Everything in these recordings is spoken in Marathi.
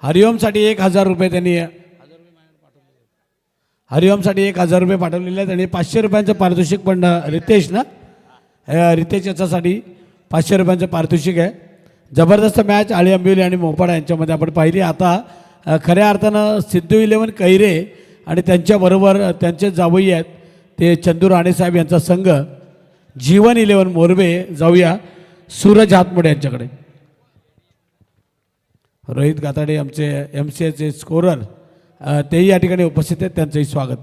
हरिओमसाठी 1000 रुपये त्यांनी हरिओमसाठी 1000 रुपये पाठवलेले आहेत आणि 500 रुपयांचं पारितोषिक पण रितेश ना रितेश याच्यासाठी 500 रुपयांचं पारितोषिक आहे. जबरदस्त मॅच आळी अंबिवली आणि मोपाडा यांच्यामध्ये आपण पाहिली. आता खऱ्या अर्थानं सिद्धू 11 कैरे आणि त्यांच्याबरोबर त्यांचे जावई आहेत ते चंदू राणेसाहेब यांचा संघ जीवन 11 मोरबे. जाऊया सूरज हातमोडे यांच्याकडे. रोहित गाताडे आमचे MCAचे स्कोरर तेही या ठिकाणी उपस्थित आहेत, त्यांचंही स्वागत.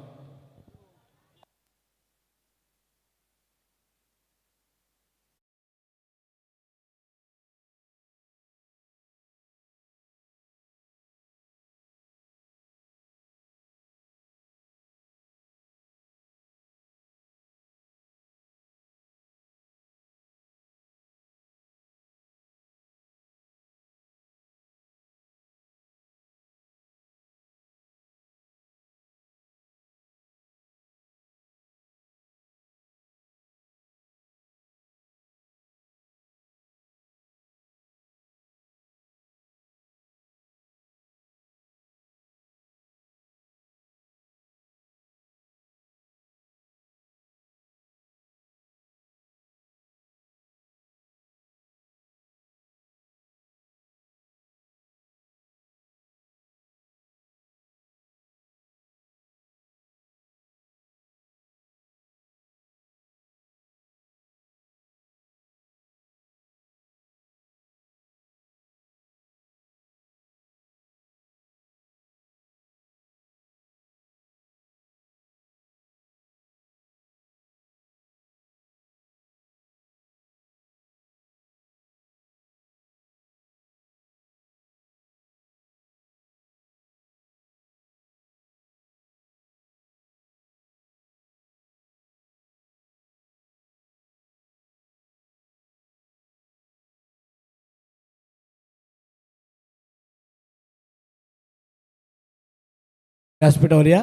व्यासपीठावर या.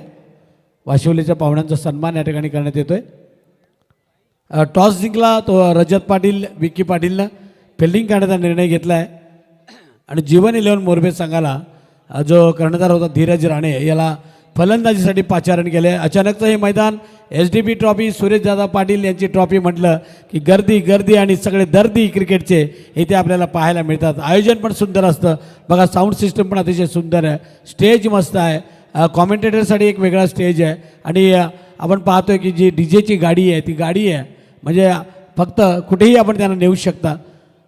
वाशिवलीच्या पाहुण्यांचा सन्मान या ठिकाणी करण्यात येतोय. टॉस जिंकला तो रजत पाटील विक्की पाटीलनं फिल्डिंग करण्याचा निर्णय घेतला आहे आणि जीवन 11 मोरबे संघाला जो कर्णधार होता धीरज राणे याला फलंदाजीसाठी पाचारण केले. अचानकचं हे मैदान SDP ट्रॉफी सुरेशदादा पाटील यांची ट्रॉफी म्हटलं की गर्दी गर्दी आणि सगळे दर्दी क्रिकेटचे इथे आपल्याला पाहायला मिळतात. आयोजन पण सुंदर असतं बघा, साऊंड सिस्टम पण अतिशय सुंदर आहे, स्टेज मस्त आहे, कॉमेंटेटरसाठी एक वेगळा स्टेज आहे आणि आपण पाहतोय की जी DJची गाडी आहे ती गाडी आहे म्हणजे फक्त कुठेही आपण त्यांना नेऊ शकता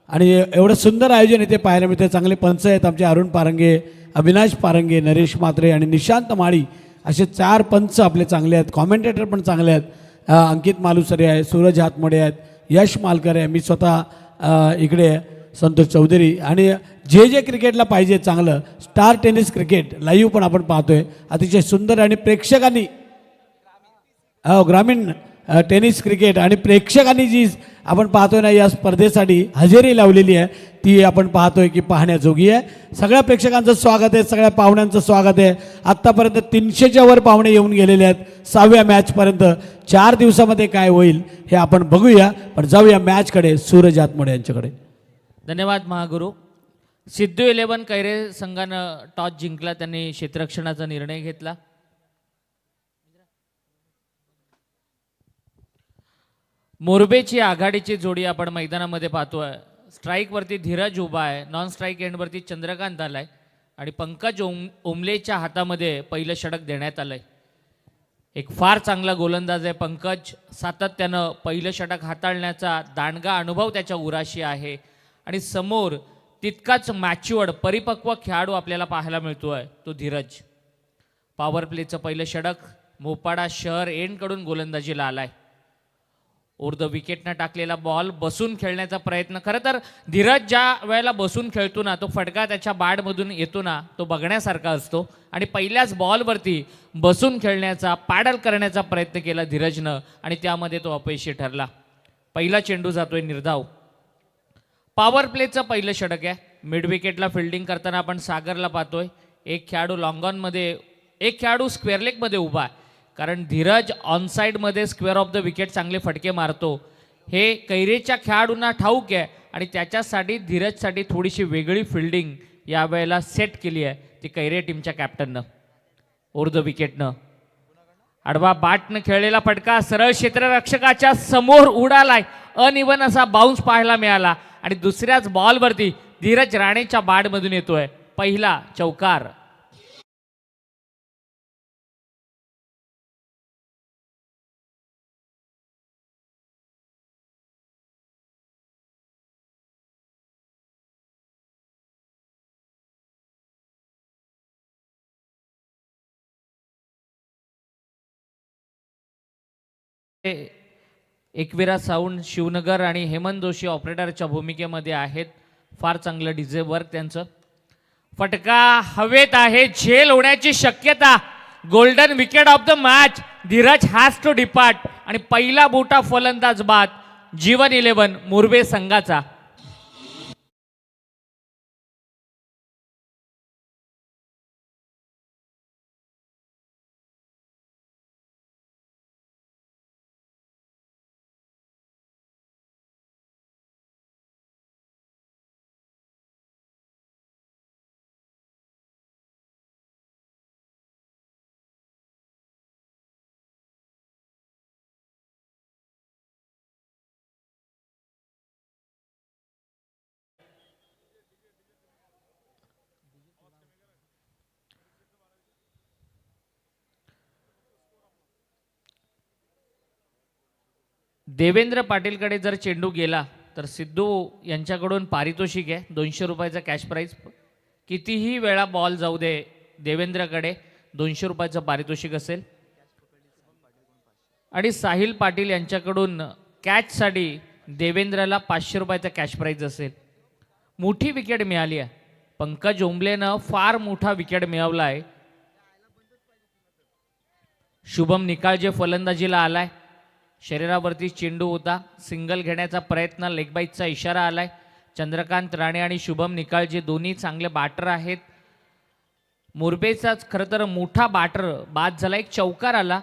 आणि एवढं सुंदर आयोजन इथे पाहायला मिळतं. चांगले पंच आहेत आमचे अरुण पारंगे, अविनाश पारंगे, नरेश म्हात्रे आणि निशांत माळी असे 4 पंच आपले चांगले आहेत. कॉमेंटेटर पण चांगले आहेत. अंकित मालुसरे आहे, सूरज हातमोडे आहेत, यश मालकर आहे, मी स्वतः इकडे संतोष चौधरी आणि जे क्रिकेटला पाहिजे चांगलं स्टार टेनिस क्रिकेट लाईव्ह पण आपण पाहतोय अतिशय सुंदर आणि प्रेक्षकांनी ग्रामीण टेनिस क्रिकेट आणि प्रेक्षकांनी जी आपण पाहतोय ना या स्पर्धेसाठी हजेरी लावलेली आहे ती आपण पाहतोय की पाहण्याजोगी आहे. सगळ्या प्रेक्षकांचं स्वागत आहे, सगळ्या पाहुण्यांचं स्वागत आहे. आत्तापर्यंत 300च्या वर पाहुणे येऊन गेलेले आहेत. 6व्या मॅचपर्यंत 4 दिवसामध्ये काय होईल हे आपण बघूया, पण जाऊया मॅचकडे सूरज हातमोडे यांच्याकडे. धन्यवाद महागुरु. सिद्धू 11 कैरे संघानं टॉस जिंकला, त्यांनी क्षेत्ररक्षणाचा निर्णय घेतला. मोरबेची आघाडीची जोडी आपण मैदानामध्ये पाहतोय. स्ट्राईकवरती धीरज उभा आहे, नॉन स्ट्राईक एंडवरती चंद्रकांत आलाय आणि पंकज ओमलेच्या हातामध्ये पहिलं षटक देण्यात आलंय. एक फार चांगला गोलंदाज आहे पंकज, सातत्यानं पहिलं षटक हाताळण्याचा दांडगा अनुभव त्याच्या उराशी आहे आणि समोर तितकाच मॅच्युअर्ड परिपक्व खेळाडू आपल्याला पाहायला मिळतोय तो धीरज. पॉवर प्लेचं पहिलं षटक मोपाडा शहर एंडकडून गोलंदाजीला आलाय. ओर द विकेटनं टाकलेला बॉल बसून खेळण्याचा प्रयत्न. खरं तर धीरज ज्या वेळेला बसून खेळतो ना तो फटका त्याच्या बॅटमधून येतो ना तो बघण्यासारखा असतो आणि पहिल्याच बॉलवरती बसून खेळण्याचा पॅडल करण्याचा प्रयत्न केला धीरजनं आणि त्यामध्ये तो अपयशी ठरला. पहिला चेंडू जातोय निर्धाव. पॉवर प्लेचं पहिलं षटक आहे. मिड विकेटला फिल्डिंग करताना आपण सागरला पाहतोय. एक खेळाडू लॉंगॉनमध्ये, एक खेळाडू स्क्वेअर लेगमध्ये उभा आहे, कारण धीरज ऑनसाईडमध्ये स्क्वेअर ऑफ द विकेट चांगले फटके मारतो हे कैरेच्या खेळाडूंना ठाऊक आहे आणि त्याच्यासाठी धीरजसाठी थोडीशी वेगळी फिल्डिंग यावेळेला सेट केली आहे ती कैरे टीमच्या कॅप्टननं उर्ध विकेटनं. आडवा बाटनं खेळलेला फटका सरळ क्षेत्ररक्षकाच्या समोर उडालाय. अनइवन असा बाउन्स पाहायला मिळाला आणि दुसऱ्याच बॉलवरती धीरज राणेच्या बाडमधून येतोय पहिला चौकार. एकविरा साऊंड शिवनगर आणि हेमंत जोशी ऑपरेटरच्या भूमिकेमध्ये आहेत. फार चांगलं डीजे वर्क त्यांचं. फटका हवेत आहे, झेल होण्याची शक्यता. Golden wicket of the match. Dheeraj has to depart आणि पहिला मोठा फलंदाज बाद जीवन 11 मुरबे संघाचा. देवेंद्र पाटीलकडे जर चेंडू गेला तर सिद्धू यांच्याकडून पारितोषिक आहे 200 रुपयाचा कॅश प्राईज. कितीही वेळा बॉल जाऊ दे देवेंद्रकडे 200 रुपयाचं पारितोषिक असेल. आणि साहिल पाटील यांच्याकडून कॅचसाठी देवेंद्रला 500 रुपयाचा कॅश प्राईज असेल. मोठी विकेट मिळाली आहे. पंकज ओंबलेनं फार मोठा विकेट मिळवला आहे. शुभम निकाळजे फलंदाजीला आलाय. शरीरावरती चेंडू होता, सिंगल घेण्याचा प्रयत्न, लेग बाईटचा इशारा आलाय. चंद्रकांत राणे आणि शुभम निकाळजे दोन्ही चांगले बॅटर आहेत. मुरबेचाच खरं तर मोठा बॅटर बाद झाला. एक चौकार आला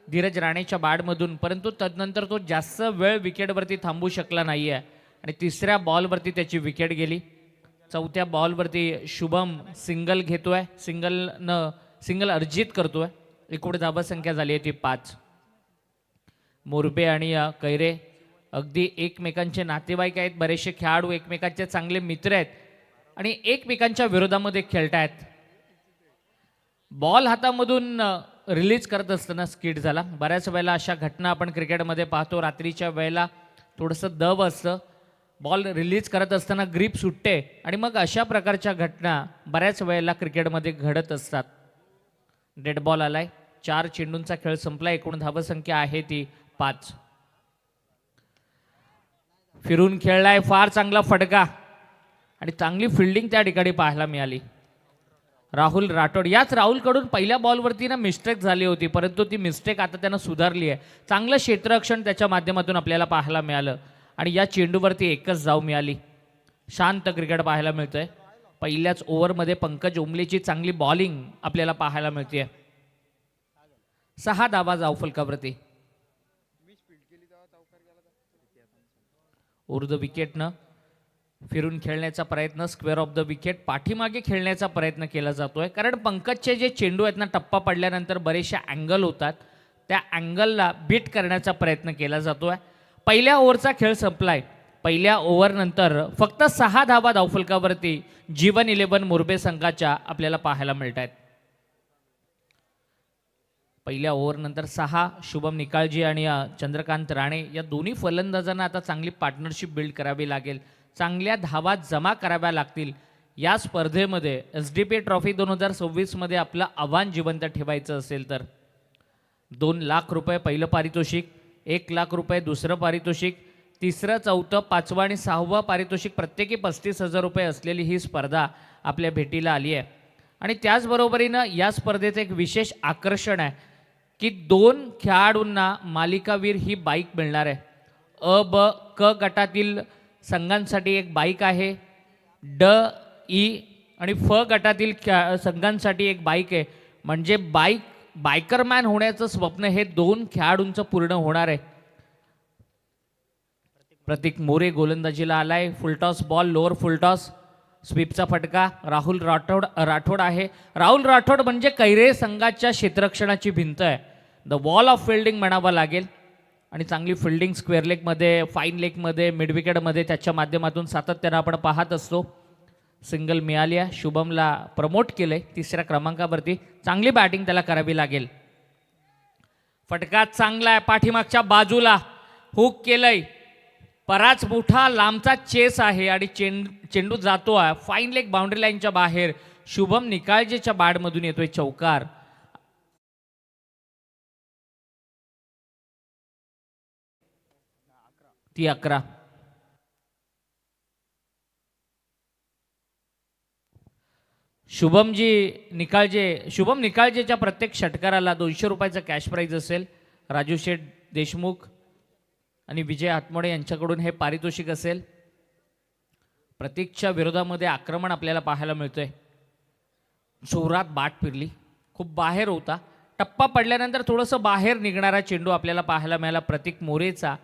धीरज राणेच्या बॅटमधून, परंतु तदनंतर तो जास्त वेळ विकेटवरती थांबू शकला नाही आहे आणि तिसऱ्या बॉलवरती त्याची विकेट गेली. चौथ्या बॉलवरती शुभम सिंगल घेतोय, सिंगल अर्जित करतोय. एकूण धावसंख्या झाली आहे ती 5. मुरबे आणि कैरे अगदी एकमेकांचे नातेवाईक आहेत. बरेचसे खेळाडू एकमेकांचे चांगले मित्र आहेत आणि एकमेकांच्या विरोधामध्ये खेळत आहेत. बॉल हातामधून रिलीज करत असताना स्किड झाला. बऱ्याच वेळेला अशा घटना आपण क्रिकेटमध्ये पाहतो. रात्रीच्या वेळेला थोडंसं दब असतं, बॉल रिलीज करत असताना ग्रीप सुटते आणि मग अशा प्रकारच्या घटना बऱ्याच वेळेला क्रिकेटमध्ये घडत असतात. डेड बॉल आलाय. 4 चेंडूंचा खेळ संपला. एकूण धावसंख्या आहे ती 5. फिरून खेळलाय, फार चांगला फटका आणि चांगली फिल्डिंग त्या ठिकाणी पाहायला मिळाली. राहुल राठोड, याच राहुलकडून पहिल्या बॉलवरती ना मिस्टेक झाली होती, परंतु ती मिस्टेक आता त्यानं सुधारली आहे. चांगलं क्षेत्ररक्षण त्याच्या माध्यमातून आपल्याला पाहायला मिळालं आणि या चेंडूवरती एकच धाव मिळाली. शांत क्रिकेट पाहायला मिळतंय. पहिल्याच ओव्हरमध्ये पंकज ओंबलेची चांगली बॉलिंग आपल्याला पाहायला मिळते. 6 धावा धाव फलकावरती. उर्ध विकेटनं फिरून खेळण्याचा प्रयत्न, स्क्वेअर ऑफ द विकेट, पाठीमागे खेळण्याचा प्रयत्न केला जातोय. कारण पंकजचे जे चेंडू आहेत ना, टप्पा पडल्यानंतर बरेचसे अँगल होतात, त्या अँगलला बीट करण्याचा प्रयत्न केला जातोय. पहिल्या ओव्हरचा खेळ संपलाय. पहिल्या ओव्हरनंतर फक्त 6 धावा धावफलकावरती जीवन 11 मुरबे संघाच्या आपल्याला पाहायला मिळत आहेत. पहिल्या ओव्हरनंतर 6. शुभम निकाळजी आणि चंद्रकांत राणे या दोन्ही फलंदाजांना आता चांगली पार्टनरशिप बिल्ड करावी लागेल. चांगल्या धावा जमा कराव्या लागतील. या स्पर्धेमध्ये SDP ट्रॉफी 2026 मध्ये आपलं आव्हान जिवंत ठेवायचं असेल तर 2 लाख रुपये पहिलं पारितोषिक, 1 लाख रुपये दुसरं पारितोषिक, तिसरं, चौथं, 5वं आणि 6वं पारितोषिक प्रत्येकी 35,000 रुपये असलेली ही स्पर्धा आपल्या भेटीला आली आहे. आणि त्याचबरोबरीनं या स्पर्धेचं एक विशेष आकर्षण आहे की 2 खेळाडूंना मालिकावीर ही बाईक मिळणार आहे. अ, ब, क गटातील संघांसाठी एक बाईक आहे. ड, ई आणि फ गटातील संघांसाठी एक बाईक आहे. म्हणजे बायकरमॅन होण्याचं स्वप्न हे 2 खेळाडूंचं पूर्ण होणार आहे. प्रतीक मोरे गोलंदाजीला आलाय. Full toss ball, lower full toss. स्वीपचा फटका राहुल राठोड आहे. राहुल राठोड म्हणजे कैरे संघाच्या क्षेत्ररक्षणाची भिंत आहे. द वॉल ऑफ फिल्डिंग म्हणावं लागेल. आणि चांगली फिल्डिंग स्क्वेअर लेगमध्ये, फाईन लेगमध्ये, मिडविकेटमध्ये त्याच्या माध्यमातून सातत्यानं आपण पाहत असतो. सिंगल मिळाली आहे. शुभमला प्रमोट केलंय 3ऱ्या क्रमांकावरती. चांगली बॅटिंग त्याला करावी लागेल. फटका चांगला आहे, पाठीमागच्या बाजूला हुक केलंय. बराच मोठा लांबचा चेस आहे आणि चेंडू जातो आहे फाईन लेग बाउंड्री लाईनच्या बाहेर. शुभम निकाळजेच्या बॅटमधून येतोय चौकार. ती 11. शुभम निकाळजेच्या प्रत्येक षटकाराला 200 रुपयाचा कॅश प्राईज असेल. राजू शेठ देशमुख आणि विजय हातमोडे यांच्याकडून हे पारितोषिक असेल. प्रतीकच्या विरोधामध्ये आक्रमण आपल्याला पाहायला मिळतंय. जोरात बाट फिरली, खूप बाहेर होता. टप्पा पडल्यानंतर थोडंसं बाहेर निघणारा चेंडू आपल्याला पाहायला मिळाला. प्रतीक मोरेचा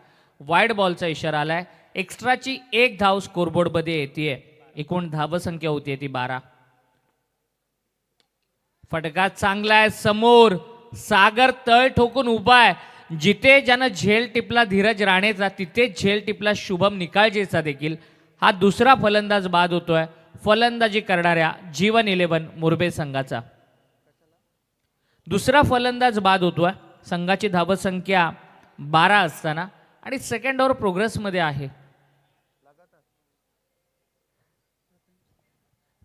वाईड बॉलचा इशारा आलाय. एक्स्ट्राची 1 धाव स्कोरबोर्डमध्ये येते. एकूण धावसंख्या होती ती 12. फटका चांगला आहे. समोर सागर तळ ठोकून उभा आहे. जिथे ज्यानं झेल टिपला धीरज राणेचा, तिथे झेल टिपला शुभम निकाळजेचा देखील. हा दुसरा फलंदाज बाद होतोय फलंदाजी करणाऱ्या जीवन 11 मुरबे संघाचा. दुसरा फलंदाज बाद होतोय. संघाची धावसंख्या 12 असताना आणि सेकंड ओव्हर प्रोग्रेसमध्ये आहे.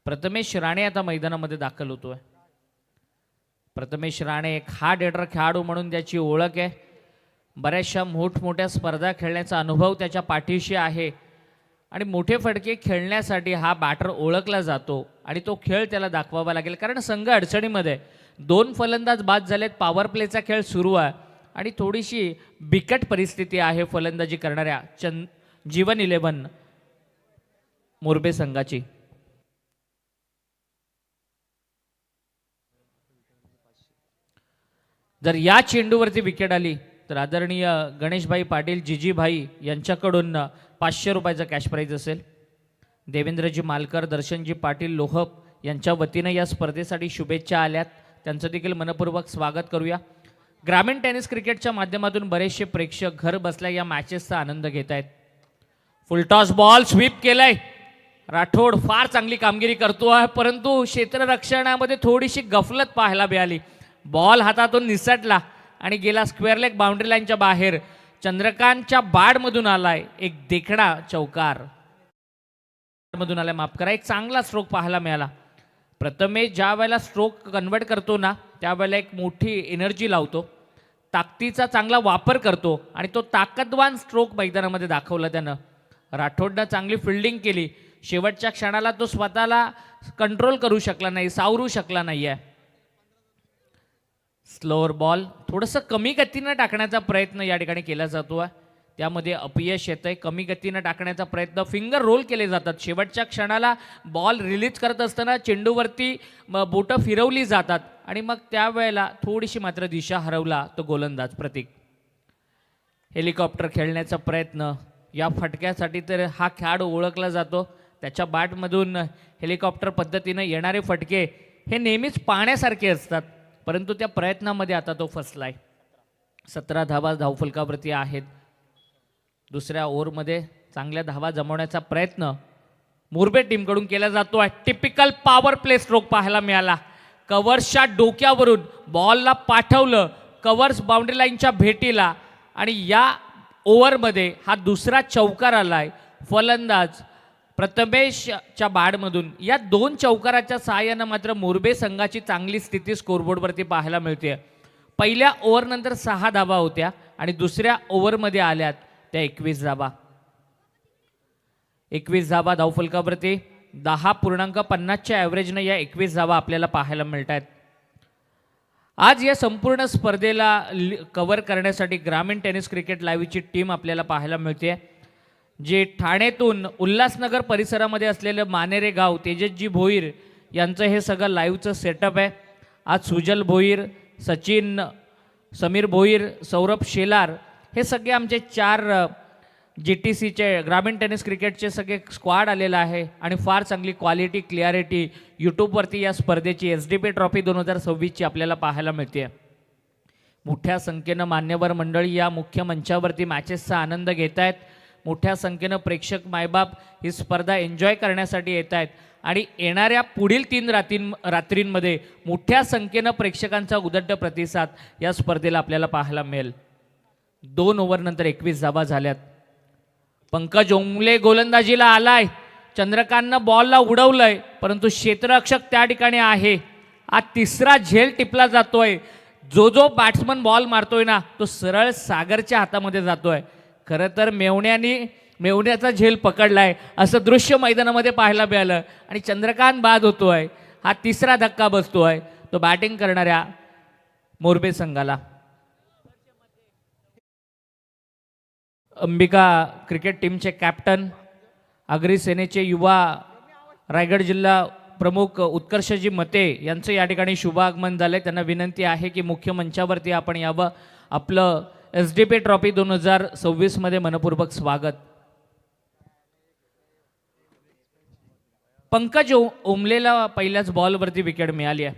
प्रथमेश राणे आता मैदानामध्ये दाखल होतोय. प्रथमेश राणे एक हार्ड हिटर खेळाडू म्हणून त्याची ओळख आहे. बऱ्याचशा मोठमोठ्या स्पर्धा खेळण्याचा अनुभव त्याच्या पाठीशी आहे आणि मोठे फटके खेळण्यासाठी हा बॅटर ओळखला जातो आणि तो खेळ त्याला दाखवावा लागेल. कारण संघ अडचणीमध्ये, 2 फलंदाज बाद झालेत, पॉवर प्लेचा खेळ सुरू आहे आणि थोडीशी बिकट परिस्थिती आहे फलंदाजी करणाऱ्या जीवन 11 मुरबे संघाची. जर या चेंडूवरती विकेट आली तर आदरणीय गणेशभाई पाटील जीजीभाई यांच्याकडून 500 रुपयाचा कॅश प्राईज असेल. देवेंद्रजी मालकर, दर्शनजी पाटील लोहप यांच्या वतीनं या स्पर्धेसाठी शुभेच्छा आल्यात. त्यांचं देखील मनपूर्वक स्वागत करूया. ग्रामीण टेनिस क्रिकेटच्या माध्यमातून बरेचसे प्रेक्षक घर बसल्या या मॅचेसचा आनंद घेत आहेत. फुलटॉस बॉल स्वीप केलाय. राठोड फार चांगली कामगिरी करतोय, परंतु क्षेत्ररक्षणामध्ये थोडीशी गफलत पाहायला मिळाली. बॉल हातातून निसटला आणि गेला स्क्वेअर लेग बाउंड्री लाईनच्या बाहेर. चंद्रकांतच्या बॅटमधून आलाय एक देखणा चौकार. मधून आलाय, माफ करा. एक चांगला स्ट्रोक पाहायला मिळाला. प्रथमेश ज्या वेळेला स्ट्रोक कन्वर्ट करतो ना, त्यावेळेला एक मोठी एनर्जी लावतो, ताकदीचा चांगला वापर करतो आणि तो ताकदवान स्ट्रोक मैदानामध्ये दाखवला त्यानं. राठोडनं चांगली फिल्डिंग केली. शेवटच्या क्षणाला तो स्वतःला कंट्रोल करू शकला नाही, सावरू शकला नाही आहे. स्लोअर बॉल थोडंसं कमी गतीनं टाकण्याचा प्रयत्न या ठिकाणी केला जातो आहे, त्यामध्ये अपयश येतं आहे. कमी गतीनं टाकण्याचा प्रयत्न, फिंगर रोल केले जातात. शेवटच्या क्षणाला बॉल रिलीज करत असताना चेंडूवरती बोटं फिरवली जातात आणि मग त्यावेळेला थोडीशी मात्र दिशा हरवला तो गोलंदाज प्रतीक. हेलिकॉप्टर खेळण्याचा प्रयत्न, या फटक्यासाठी तर हा खेळाडू ओळखला जातो. त्याच्या बॅटमधून हेलिकॉप्टर पद्धतीनं येणारे फटके हे नेहमीच पाहण्यासारखे असतात, परंतु त्या प्रयत्नामध्ये आता तो फसलाय. 17 धावा धावफलकावरती आहेत. दुसऱ्या ओव्हरमध्ये चांगल्या धावा जमवण्याचा प्रयत्न मुरबे टीमकडून केला जातो आहे. टिपिकल पॉवर प्ले स्ट्रोक पाहायला मिळाला. कव्हर्सच्या डोक्यावरून बॉलला पाठवलं कव्हर्स बाउंड्री लाईनच्या भेटीला आणि या ओव्हरमध्ये हा दुसरा चौकार आलाय. फलंदाज प्रथमेशच्या बॅटमधून या 2 चौकाराच्या सहाय्यानं मात्र मुरबे संघाची चांगली स्थिती स्कोरबोर्डवरती पाहायला मिळते. पहिल्या ओव्हरनंतर 6 धावा होत्या आणि दुसऱ्या ओव्हरमध्ये आल्यात त्या 21 धावा. 21 धावा धावफलकावरती 10.50च्या ॲव्हरेजनं या 21 धावा आपल्याला पाहायला मिळत आहेत. आज या संपूर्ण स्पर्धेला कव्हर करण्यासाठी ग्रामीण टेनिस क्रिकेट लाईव्हची टीम आपल्याला पाहायला मिळते. जे ठाणेतून उल्हासनगर परिसरामध्ये असलेलं मानेरे गाव, तेजसजी भोईर यांचं हे सगळं लाईव्हचं सेटअप आहे. आज सुजल भोईर, सचिन, समीर भोईर, सौरभ शेलार हे सगळे आमचे 4 GTCचे ग्रामीण टेनिस क्रिकेटचे सगळे स्क्वॉड आलेला आहे आणि फार चांगली क्वालिटी क्लिअरिटी यूट्यूबवरती या स्पर्धेची SDP ट्रॉफी 2026ची आपल्याला पाहायला मिळते. मोठ्या संख्येनं मान्यवर मंडळी या मुख्य मंचावरती मॅचेसचा आनंद घेत आहेत. मोठ्या संख्येनं प्रेक्षक मायबाप ही स्पर्धा एन्जॉय करण्यासाठी येत आहेत आणि येणाऱ्या पुढील 3 रात्रींमध्ये मोठ्या संख्येनं प्रेक्षकांचा उदंड प्रतिसाद या स्पर्धेला आपल्याला पाहायला मिळेल. 2 ओव्हरनंतर 21 धावा झाल्यात. पंकज ओंबले गोलंदाजीला आलाय. चंद्रकांतनं बॉलला उडवलंय परंतु क्षेत्ररक्षक त्या ठिकाणी आहे. हा तिसरा झेल टिपला जातोय. जो बॅट्समन बॉल मारतोय ना तो सरळ सागरच्या हातामध्ये जातोय. खरं तर मेवण्याचा झेल पकडलाय असं दृश्य मैदानामध्ये पाहायला मिळालं आणि चंद्रकांत बाद होतोय. हा तिसरा धक्का बसतोय तो बॅटिंग करणाऱ्या मोरबे संघाला. अंबिका क्रिकेट टीमचे कॅप्टन आगरी सेनेचे युवा रायगड जिल्हा प्रमुख उत्कर्षजी मते यांचं या ठिकाणी शुभ आगमन झालंय. त्यांना विनंती आहे की मुख्य मंचावरती आपण यावं. आपलं SDP ट्रॉफी 2026 मध्ये मनपूर्वक स्वागत. पंकज ओंबलेला पहिल्याच बॉलवरती विकेट मिळाली आहे.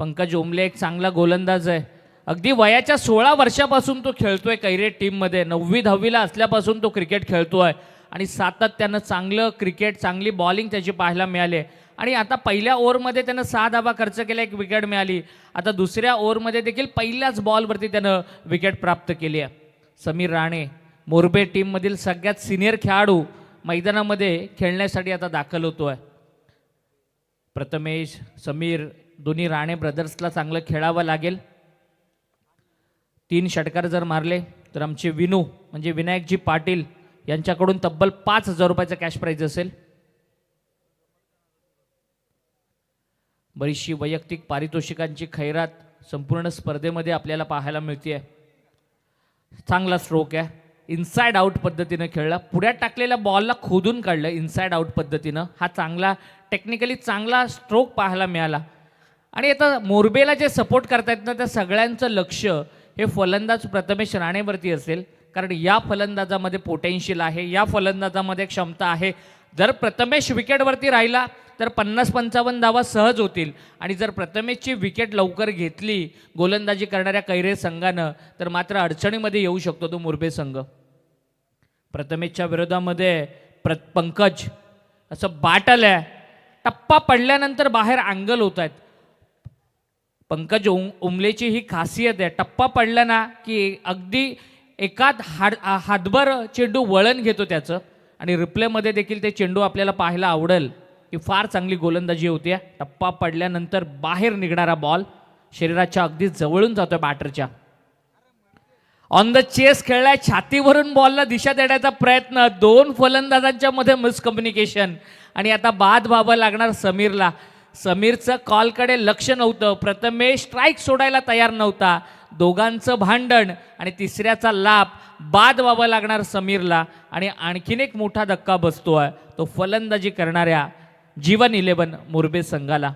पंकज ओंबले एक चांगला गोलंदाज आहे. अगदी वयाच्या 16 वर्षापासून तो खेळतोय कैरेट टीममध्ये. 9वी 10वीला असल्यापासून तो क्रिकेट खेळतोय आणि सातत्यानं चांगलं क्रिकेट चांगली बॉलिंग त्याची पाहायला मिळाली. आणि आता पहिल्या ओव्हरमध्ये त्यानं 6 धावा खर्च केल्या, 1 विकेट मिळाली. आता दुसऱ्या ओव्हरमध्ये देखील पहिल्याच बॉलवरती त्यानं विकेट प्राप्त केली आहे. समीर राणे मोरबे टीममधील सगळ्यात सिनियर खेळाडू मैदानामध्ये खेळण्यासाठी आता दाखल होतोय. प्रथमेश समीर दोन्ही राणे ब्रदर्सला चांगलं खेळावं लागेल. 3 षटकार जर मारले तर आमचे विनू म्हणजे विनायकजी पाटील यांच्याकडून तब्बल 5,000 रुपयाचा कॅश प्राईज असेल. बरीचशी वैयक्तिक पारितोषिकांची खैरात संपूर्ण स्पर्धेमध्ये आपल्याला पाहायला मिळते. चांगला स्ट्रोक आहे. इनसाइड आउट पद्धतीनं खेळला. पुढ्यात टाकलेल्या बॉलला खोदून काढलं इनसाइड आउट पद्धतीनं. हा चांगला टेक्निकली चांगला स्ट्रोक पाहायला मिळाला. आणि आता मोरबेला जे सपोर्ट करतायत ना त्या सगळ्यांचं लक्ष हे फलंदाज प्रथमेश राणेवरती असेल. कारण या फलंदाजामध्ये पोटेन्शियल आहे, या फलंदाजामध्ये क्षमता आहे. जर प्रथमेश विकेटवरती राहिला तर 50-55 धावा सहज होतील. आणि जर प्रथमेशची विकेट लवकर घेतली गोलंदाजी करणाऱ्या कैरे संघानं तर मात्र अडचणीमध्ये येऊ शकतो तो मोरबे संघ. प्रथमेशच्या विरोधामध्ये पंकज असं बाटल आहे. टप्पा पडल्यानंतर बाहेर अँगल होत आहेत. पंकज ओंबलेची ही खासियत आहे. टप्पा पडला ना की अगदी एकात हातभर चेंडू वळण घेतो त्याचं. आणि रिप्लेमध्ये देखील ते चेंडू आपल्याला पाहायला आवडेल की फार चांगली गोलंदाजी होती. टप्पा पडल्यानंतर बाहेर निघणारा बॉल शरीराच्या अगदी जवळून जातोय बॅटरच्या. ऑन द चेस खेळलाय. छातीवरून बॉलला दिशा देण्याचा प्रयत्न. 2 फलंदाजांच्या मध्ये मिसकम्युनिकेशन. आणि आता बाद व्हावं लागणार समीरला. समीरचं कॉलकडे लक्ष नव्हतं. प्रथमेश स्ट्राईक सोडायला तयार नव्हता. दोघांचं भांडण आणि तिसऱ्याचा लाभ. बाद व्हावं लागणार समीरला. आणि आणखीन एक मोठा धक्का बसतोय तो फलंदाजी करणाऱ्या जीवन 11 मोरबे संघाला.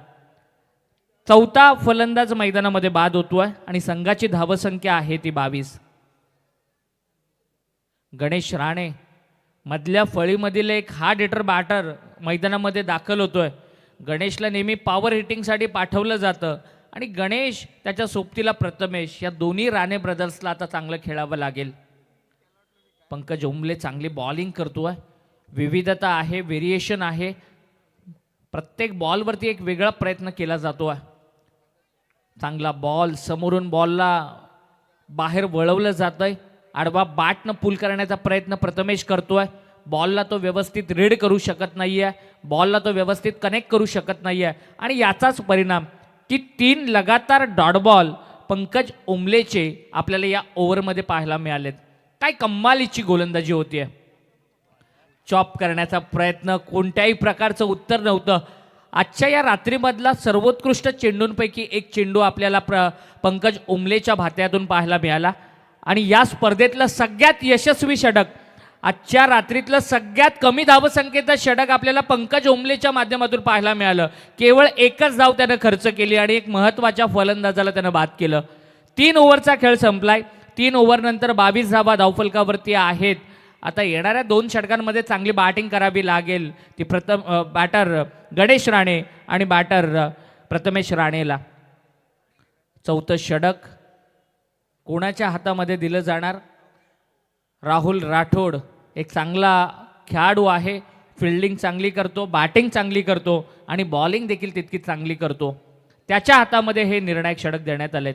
4था फलंदाज मैदानामध्ये बाद होतोय आणि संघाची धावसंख्या आहे ती 22. गणेश राणे मधल्या फळीमधील एक हार्ड हिटर बॅटर मैदानामध्ये दाखल होतोय. गणेशला नेहमी पॉवर हिटिंगसाठी पाठवलं जातं आणि गणेश त्याच्या सोबतीला प्रथमेश या दोन्ही राणे ब्रदर्सला आता चांगलं खेळावं लागेल. पंकज ओंबले चांगली बॉलिंग करतोय. विविधता आहे, व्हेरिएशन आहे. प्रत्येक बॉलवरती एक वेगळा प्रयत्न केला जातोय. चांगला बॉल समोरून बॉलला बाहेर वळवलं जातंय. आडवा बॅटनं पुल करण्याचा प्रयत्न प्रथमेश करतोय. बॉलला तो व्यवस्थित रीड करू शकत नाहीये. बॉलला तो व्यवस्थित कनेक्ट करू शकत नाहीये. आणि याचाच परिणाम की 3 लगातार डॉट बॉल पंकज ओंबलेचे आपल्याला या ओव्हरमध्ये पाहायला मिळालेत. काय कमालीची गोलंदाजी होतीये. चॉप करण्याचा प्रयत्न, कोणत्याही प्रकारचं उत्तर नव्हतं. आजच्या या रात्रीमधला सर्वोत्कृष्ट चेंडूंपैकी एक चेंडू आपल्याला पंकज ओंबलेच्या भात्यातून पाहायला मिळाला. आणि या स्पर्धेतलं सगळ्यात यशस्वी षटक, आजच्या रात्रीतलं सगळ्यात कमी धावसंख्येचं षटक आपल्याला पंकज ओंबलेच्या माध्यमातून पाहायला मिळालं. केवळ 1च धाव त्यानं खर्च केली आणि एक महत्त्वाच्या फलंदाजाला त्यानं बाद केलं. 3 ओव्हरचा खेळ संपलाय. 3 ओव्हरनंतर 22 धावा धावफलकावरती आहेत आता येणाऱ्या 2 षटकांमध्ये चांगली बॅटिंग करावी लागेल ती बॅटर गणेश राणे आणि बॅटर प्रथमेश राणेला. चौथं षटक कोणाच्या हातामध्ये दिलं जाणार? राहुल राठोड एक चांगला खेळाडू आहे, फिल्डिंग चांगली करतो, बॅटिंग चांगली करतो आणि बॉलिंग देखील तितकी चांगली करतो. त्याच्या हातामध्ये हे निर्णायक षटक देण्यात आलेत.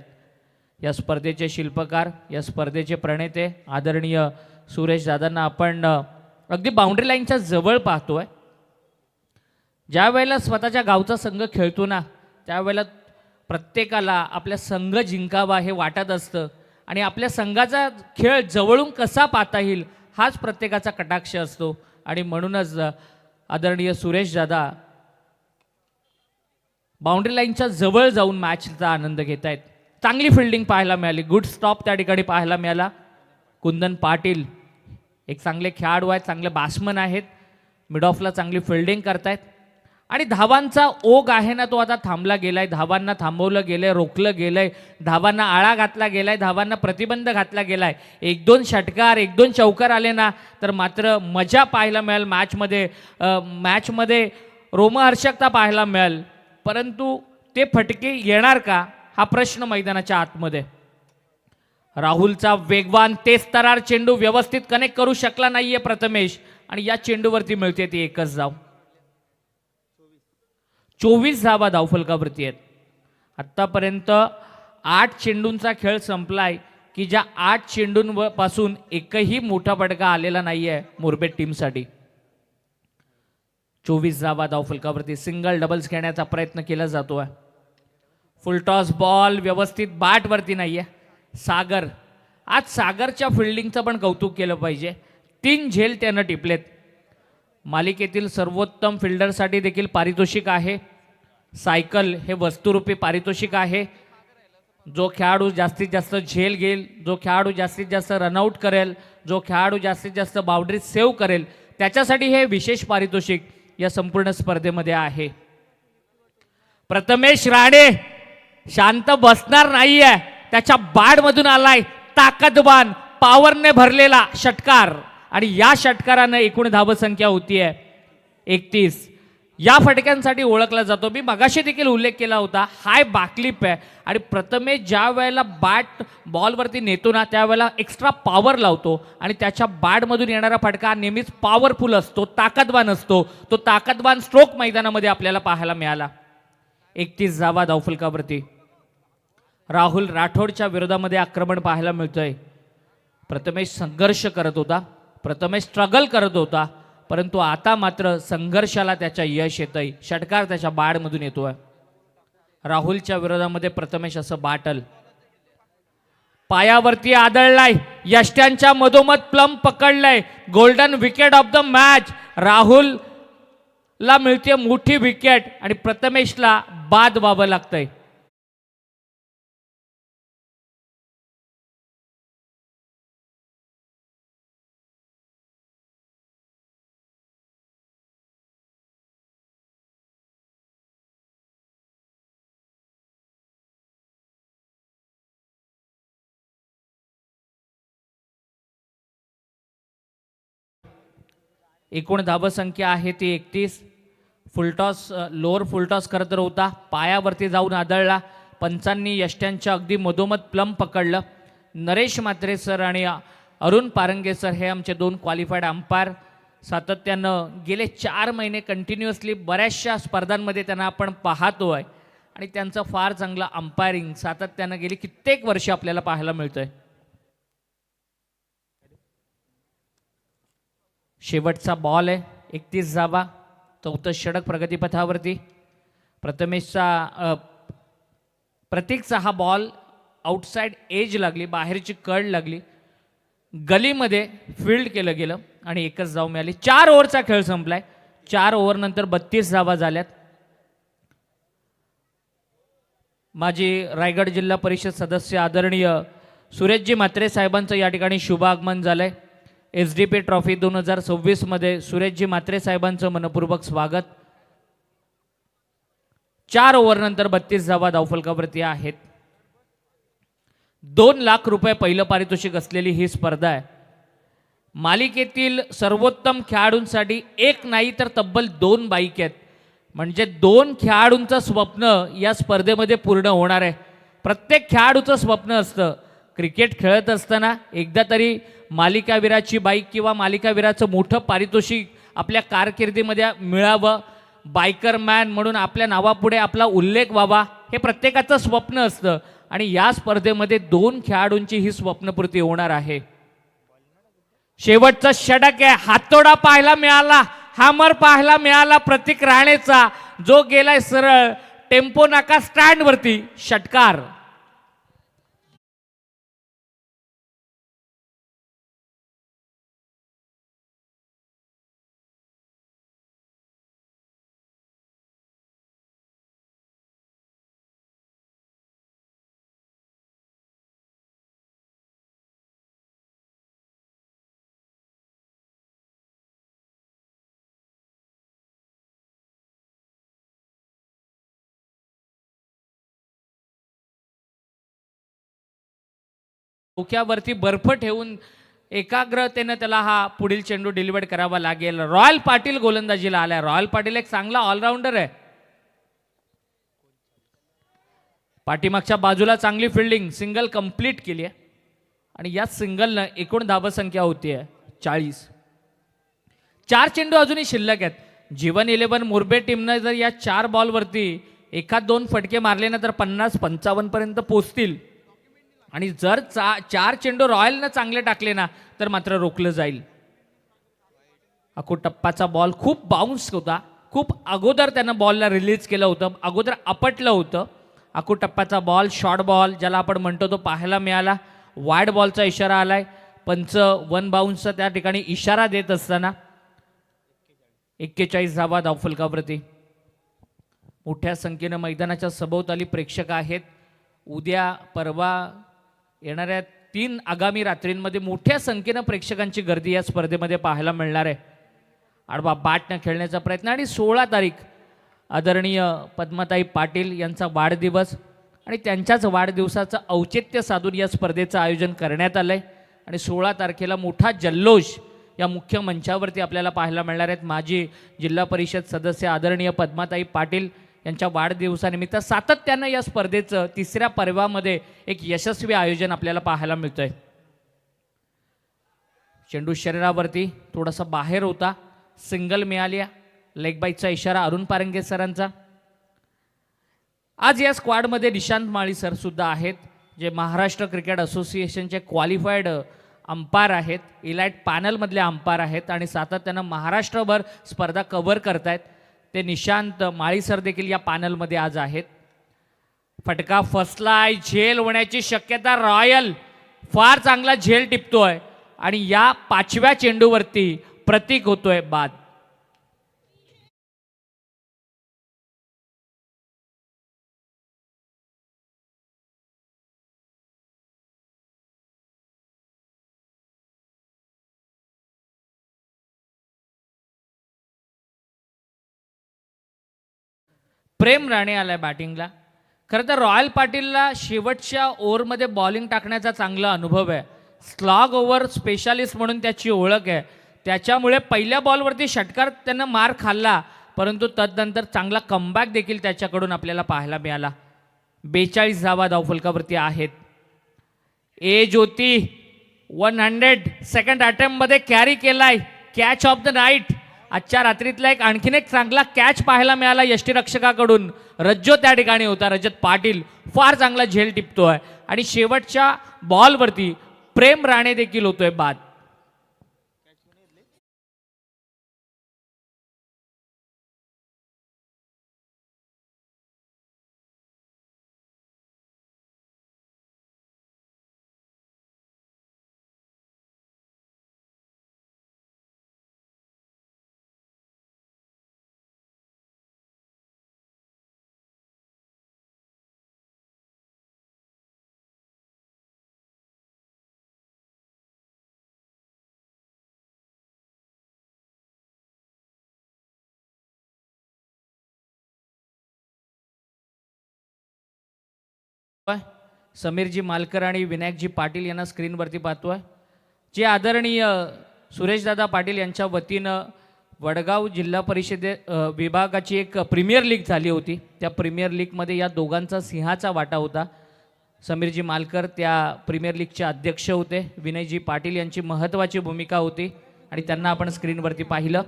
या स्पर्धेचे शिल्पकार, या स्पर्धेचे प्रणेते आदरणीय सुरेश दादांना आपण अगदी बाउंड्री लाईनच्या जवळ पाहतोय. ज्या वेळेला स्वतःच्या गावचा संघ खेळतो ना, त्यावेळेला प्रत्येकाला आपल्या संघ जिंकावा हे वाटत असतं आणि आपल्या संघाचा खेळ जवळून कसा पाहता येईल हाच प्रत्येकाचा कटाक्ष असतो. आणि म्हणूनच आदरणीय सुरेश दादा बाउंड्री लाईनच्या जवळ जाऊन मॅचचा आनंद घेत आहेत. चांगली फिल्डिंग पाहायला मिळाली, गुड स्टॉप त्या ठिकाणी पाहायला मिळाला. कुंदन पाटील एक चांगले खेळाडू आहेत, चांगले बॅट्समन आहेत, मिड ऑफला चांगली फिल्डिंग करतायत आणि धावांचा ओघ आहे ना तो आता थांबला गेलाय. धावांना थांबवलं गेलंय, रोखलं गेलंय, धावांना आळा घातला गेलाय, धावांना प्रतिबंध घातला गेलाय. 1-2 षटकार 1-2 चौकार आले ना तर मात्र मजा पाहायला मिळेल मॅचमध्ये रोमहर्षकता पाहायला मिळेल. परंतु ते फटके येणार का हा प्रश्न मैदानाच्या आतमध्ये. राहुलचा वेगवान तेज तरार चेंडू व्यवस्थित कनेक्ट करू शकला नाहीये प्रथमेश आणि या चेंडूवरती मिळते ती एकच धाव. 24 धावा धावफलकावरती आहेत. आत्तापर्यंत 8 चेंडूंचा खेळ संपलाय की ज्या 8 चेंडूंपासून एकही मोठा फटका आलेला नाहीये मुरबेट टीमसाठी. 24 धावा धावफलकावरती. सिंगल डबल्स घेण्याचा प्रयत्न केला जातोय. फुलटॉस बॉल व्यवस्थित बॅटवरती नाहीये. सागर, आज सागरच्या फिल्डिंगचं पण कौतुक केलं पाहिजे. 3 झेल त्यानं टिपलेत. मालिकेतील सर्वोत्तम फिल्डरसाठी देखील पारितोषिक आहे. सायकल हे वस्तुरूपी पारितोषिक आहे. जो खेळाडू जास्तीत जास्त झेल घेईल, जो खेळाडू जास्तीत जास्त रनआउट करेल, जो खेळाडू जास्तीत जास्त बाउंड्री सेव्ह करेल त्याच्यासाठी हे विशेष पारितोषिक या संपूर्ण स्पर्धेमध्ये आहे. प्रथमेश राणे शांत बसणार नाहीये. त्याच्या बॅटमधून आलाय ताकदवान पॉवरने भरलेला षटकार आणि या षटकारानं एकूण धावसंख्या होतीये 31. या फटक्यांसाठी ओळखला जातो. मी मगाशी देखील उल्लेख केला होता, हाय बॅकलिप आहे आणि प्रथमेश ज्या वेळेला बॅट बॉलवरती नेतो ना त्यावेळेला एक्स्ट्रा पॉवर लावतो आणि त्याच्या बॅटमधून येणारा फटका नेहमीच पॉवरफुल असतो, ताकदवान असतो. तो ताकदवान स्ट्रोक मैदानामध्ये आपल्याला पाहायला मिळाला. 31 धावा धावफलकावरती. राहुल राठोडच्या विरोधामध्ये आक्रमण पाहायला मिळतंय. प्रथमेश संघर्ष करत होता, प्रथमेश स्ट्रगल करत होता, परंतु आता मात्र संघर्षाला त्याच्या यश येतंय. षटकार त्याच्या बॅटमधून येतोय. राहुलच्या विरोधामध्ये प्रथमेश असं बाटल पायावरती आदळलाय, यष्ट्यांच्या मधोमध प्लम पकडलाय. Golden wicket of the match. राहुलला मिळते मोठी विकेट आणि प्रथमेशला बाद व्हावं लागतंय. एकूण धावसंख्या आहे ती 31. फुलटॉस लोअर फुलटॉस करत होता, पायावरती जाऊन आदळला. पंचांनी यष्ट्यांच्या अगदी मधोमध प्लम पकडलं. नरेश म्हात्रे सर आणि अरुण पारंगे सर हे आमचे 2 क्वालिफाईड अंपायर. सातत्यानं गेले 4 महिने कंटिन्युअसली बऱ्याचशा स्पर्धांमध्ये त्यांना आपण पाहतोय आणि त्यांचं फार चांगलं अंपायरिंग सातत्यानं गेली कित्येक वर्ष आपल्याला पाहायला मिळतंय. शेवटचा बॉल आहे 31 धावा. 4थं षटक प्रगतीपथावरती. प्रतीकचा हा बॉल आउटसाइड एज लागली, बाहेरची कड लागली, गलीमध्ये फील्ड केलं गेलं आणि एकच धाव मिळाली. 4 ओव्हरचा खेळ संपलाय. 4 ओव्हर नंतर 32 धावा झाल्यात. माजी रायगड जिल्हा परिषद सदस्य आदरणीय सुरेशजी म्हात्रे साहेबांचं या ठिकाणी शुभ आगमन झालंय. SDP ट्रॉफी 2026 मध्ये सुरेशजी म्हात्रे साहेबांचं मनपूर्वक स्वागत. 4 ओव्हर नंतर 32 धावा धावफलकावरती आहेत. 2 लाख रुपये पहिलं पारितोषिक असलेली ही स्पर्धा आहे. मालिकेतील सर्वोत्तम खेळाडूंसाठी एक नाही तर तब्बल 2 बाईक आहेत. म्हणजे 2 खेळाडूंचं स्वप्न या स्पर्धेमध्ये पूर्ण होणार आहे. प्रत्येक खेळाडूचं स्वप्न असतं क्रिकेट खेळत असताना एकदा तरी मालिकावीराची बाईक किंवा मालिकावीराचं मोठं पारितोषिक आपल्या कारकिर्दीमध्ये मिळावं, बायकर मॅन म्हणून आपल्या नावापुढे आपला उल्लेख व्हावा, हे प्रत्येकाचं स्वप्न असतं. आणि या स्पर्धेमध्ये 2 खेळाडूंची ही स्वप्नपूर्ती होणार आहे. शेवटचा षटक आहे, हातोडा पाहायला मिळाला, हॅमर पाहायला मिळाला प्रतीक राणेचा, जो गेलाय सरळ टेम्पो नाका स्टँड वरती. षटकार डोक्यावरती बर्फ ठेवून एकाग्रतेनं त्याला हा पुढील चेंडू डिलिव्हर करावा लागेल. रॉयल पाटील गोलंदाजीला आलाय. रॉयल पाटील एक चांगला ऑलराऊंडर आहे. पाठीमागच्या बाजूला चांगली फिल्डिंग, सिंगल कंप्लीट केली आहे आणि या सिंगलनं एकूण धावसंख्या होती आहे 40. 4 चेंडू अजूनही शिल्लक आहेत. जीवन 11 मुरबे टीमनं जर या 4 बॉलवरती एखाद 2 फटके मारले ना तर 50-55 पर्यंत पोहोचतील. आणि जर 4 चेंडू रॉयलनं चांगले टाकले ना तर मात्र रोखलं जाईल. टप्पाचा बॉल खूप बाउन्स होता, खूप अगोदर त्यानं बॉलला रिलीज केलं होतं, अगोदर आपटलं होतं. टप्प्याचा बॉल, शॉर्ट बॉल ज्याला आपण म्हणतो तो पाहायला मिळाला. वाईड बॉलचा इशारा आलाय. पंच 1 बाउन्सचा त्या ठिकाणी इशारा देत असताना 41 धावा धावफलकावरती. मोठ्या संख्येनं मैदानाच्या सभोवताली प्रेक्षक आहेत. उद्या परवा येणाऱ्या 3 आगामी रात्रींमध्ये मोठ्या संख्येनं प्रेक्षकांची गर्दी या स्पर्धेमध्ये पाहायला मिळणार आहे. आडवा बॅटनं खेळण्याचा प्रयत्न आणि 16 तारीख आदरणीय पद्मताई पाटील यांचा वाढदिवस आणि त्यांच्याच वाढदिवसाचं औचित्य साधून या स्पर्धेचं आयोजन करण्यात आलं आहे. आणि 16 तारखेला मोठा जल्लोष या मुख्य मंचावरती आपल्याला पाहायला मिळणार आहेत. माजी जिल्हा परिषद सदस्य आदरणीय पद्माताई पाटील यांच्या वाढदिवसानिमित्त सातत्यानं या स्पर्धेचं 3ऱ्या पर्वामध्ये एक यशस्वी आयोजन आपल्याला पाहायला मिळतंय. चेंडू शरीरावरती थोडासा बाहेर होता, सिंगल मिळाली. लेग बाईकचा इशारा अरुण पारंगे सरांचा. आज या स्क्वॉडमध्ये निशांत माळी सर सुद्धा आहेत, जे महाराष्ट्र क्रिकेट असोसिएशनचे क्वालिफाईड अंपायर आहेत, इलाइट पॅनलमधले अंपायर आहेत आणि सातत्यानं महाराष्ट्रभर स्पर्धा कव्हर करतायत. ते निशांत माळी सर देखील या पॅनलमध्ये आज आहेत. फटका फसलाय, झेल होण्याची शक्यता. रॉयल फार चांगला झेल टिपतोय आणि या 5व्या चेंडूवरती प्रतीक होतोय बाद. प्रेम राणे आलाय बॅटिंगला. खरं तर रॉयल पाटीलला शेवटच्या ओव्हरमध्ये बॉलिंग टाकण्याचा चांगला अनुभव आहे. स्लॉग ओव्हर स्पेशालिस्ट म्हणून त्याची ओळख आहे. त्याच्यामुळे पहिल्या बॉलवरती षटकार त्यानं मार खाल्ला, परंतु तदनंतर चांगला कमबॅक देखील त्याच्याकडून आपल्याला पाहायला मिळाला. 42 धावा धावफलकावरती आहेत. ए ज्योती 100 सेकंड अटेम्प्टमध्ये कॅरी केलाय. Catch of the night. आजच्या रात्रीतला आणखीन एक चांगला कॅच पाहायला मिळाला यष्टीरक्षकाकडून. रज्जो त्या ठिकाणी होता. रजत पाटील फार चांगला झेल टिपतोय आणि शेवटच्या बॉलवरती प्रेम राणे देखील होतोय बाद. समीरजी मालकर आणि विनायकजी पाटील यांना स्क्रीनवरती पाहतोय. जे आदरणीय सुरेशदादा पाटील यांच्या वतीनं वडगाव जिल्हा विभागाची एक प्रीमियर लीग झाली होती. त्या प्रीमियर लीगमध्ये या दोघांचा सिंहाचा वाटा होता. समीरजी मालकर त्या प्रीमियर लीगचे अध्यक्ष होते. विनयजी पाटील यांची महत्त्वाची भूमिका होती आणि त्यांना आपण स्क्रीनवरती पाहिलं.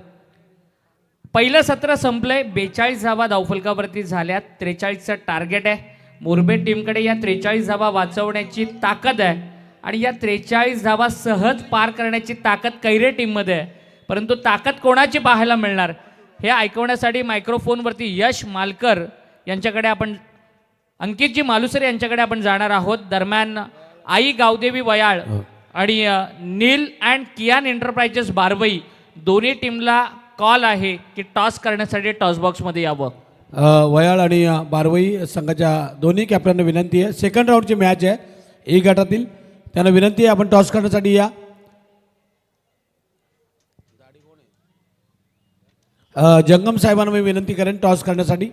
पहिलं सत्र संपलंय. 42 धावा धावफलकावरती झाल्यात. 43चं टार्गेट आहे. मोरबे टीमकडे या 43 धावा वाचवण्याची ताकद आहे आणि या 43 धावा सहज पार करण्याची ताकद कैरे टीममध्ये आहे. परंतु ताकद कोणाची पाहायला मिळणार हे ऐकवण्यासाठी मायक्रोफोनवरती यश मालकर यांच्याकडे आपण, अंकितजी मालुसरे यांच्याकडे आपण जाणार आहोत. दरम्यान आई गावदेवी वयाळ आणि नील अँड कियान एंटरप्राइजेस बारवई दोन्ही टीमला कॉल आहे की टॉस करण्यासाठी टॉस बॉक्समध्ये यावं. वयाळ आणि बारवई संघाच्या दोन्ही कॅप्टनना विनंती आहे. सेकंड राऊंडची मॅच आहे ए गटातील. त्यांना विनंती आहे आपण टॉस करण्यासाठी या. जंगम साहेबांना मी विनंती करेन टॉस करण्यासाठी.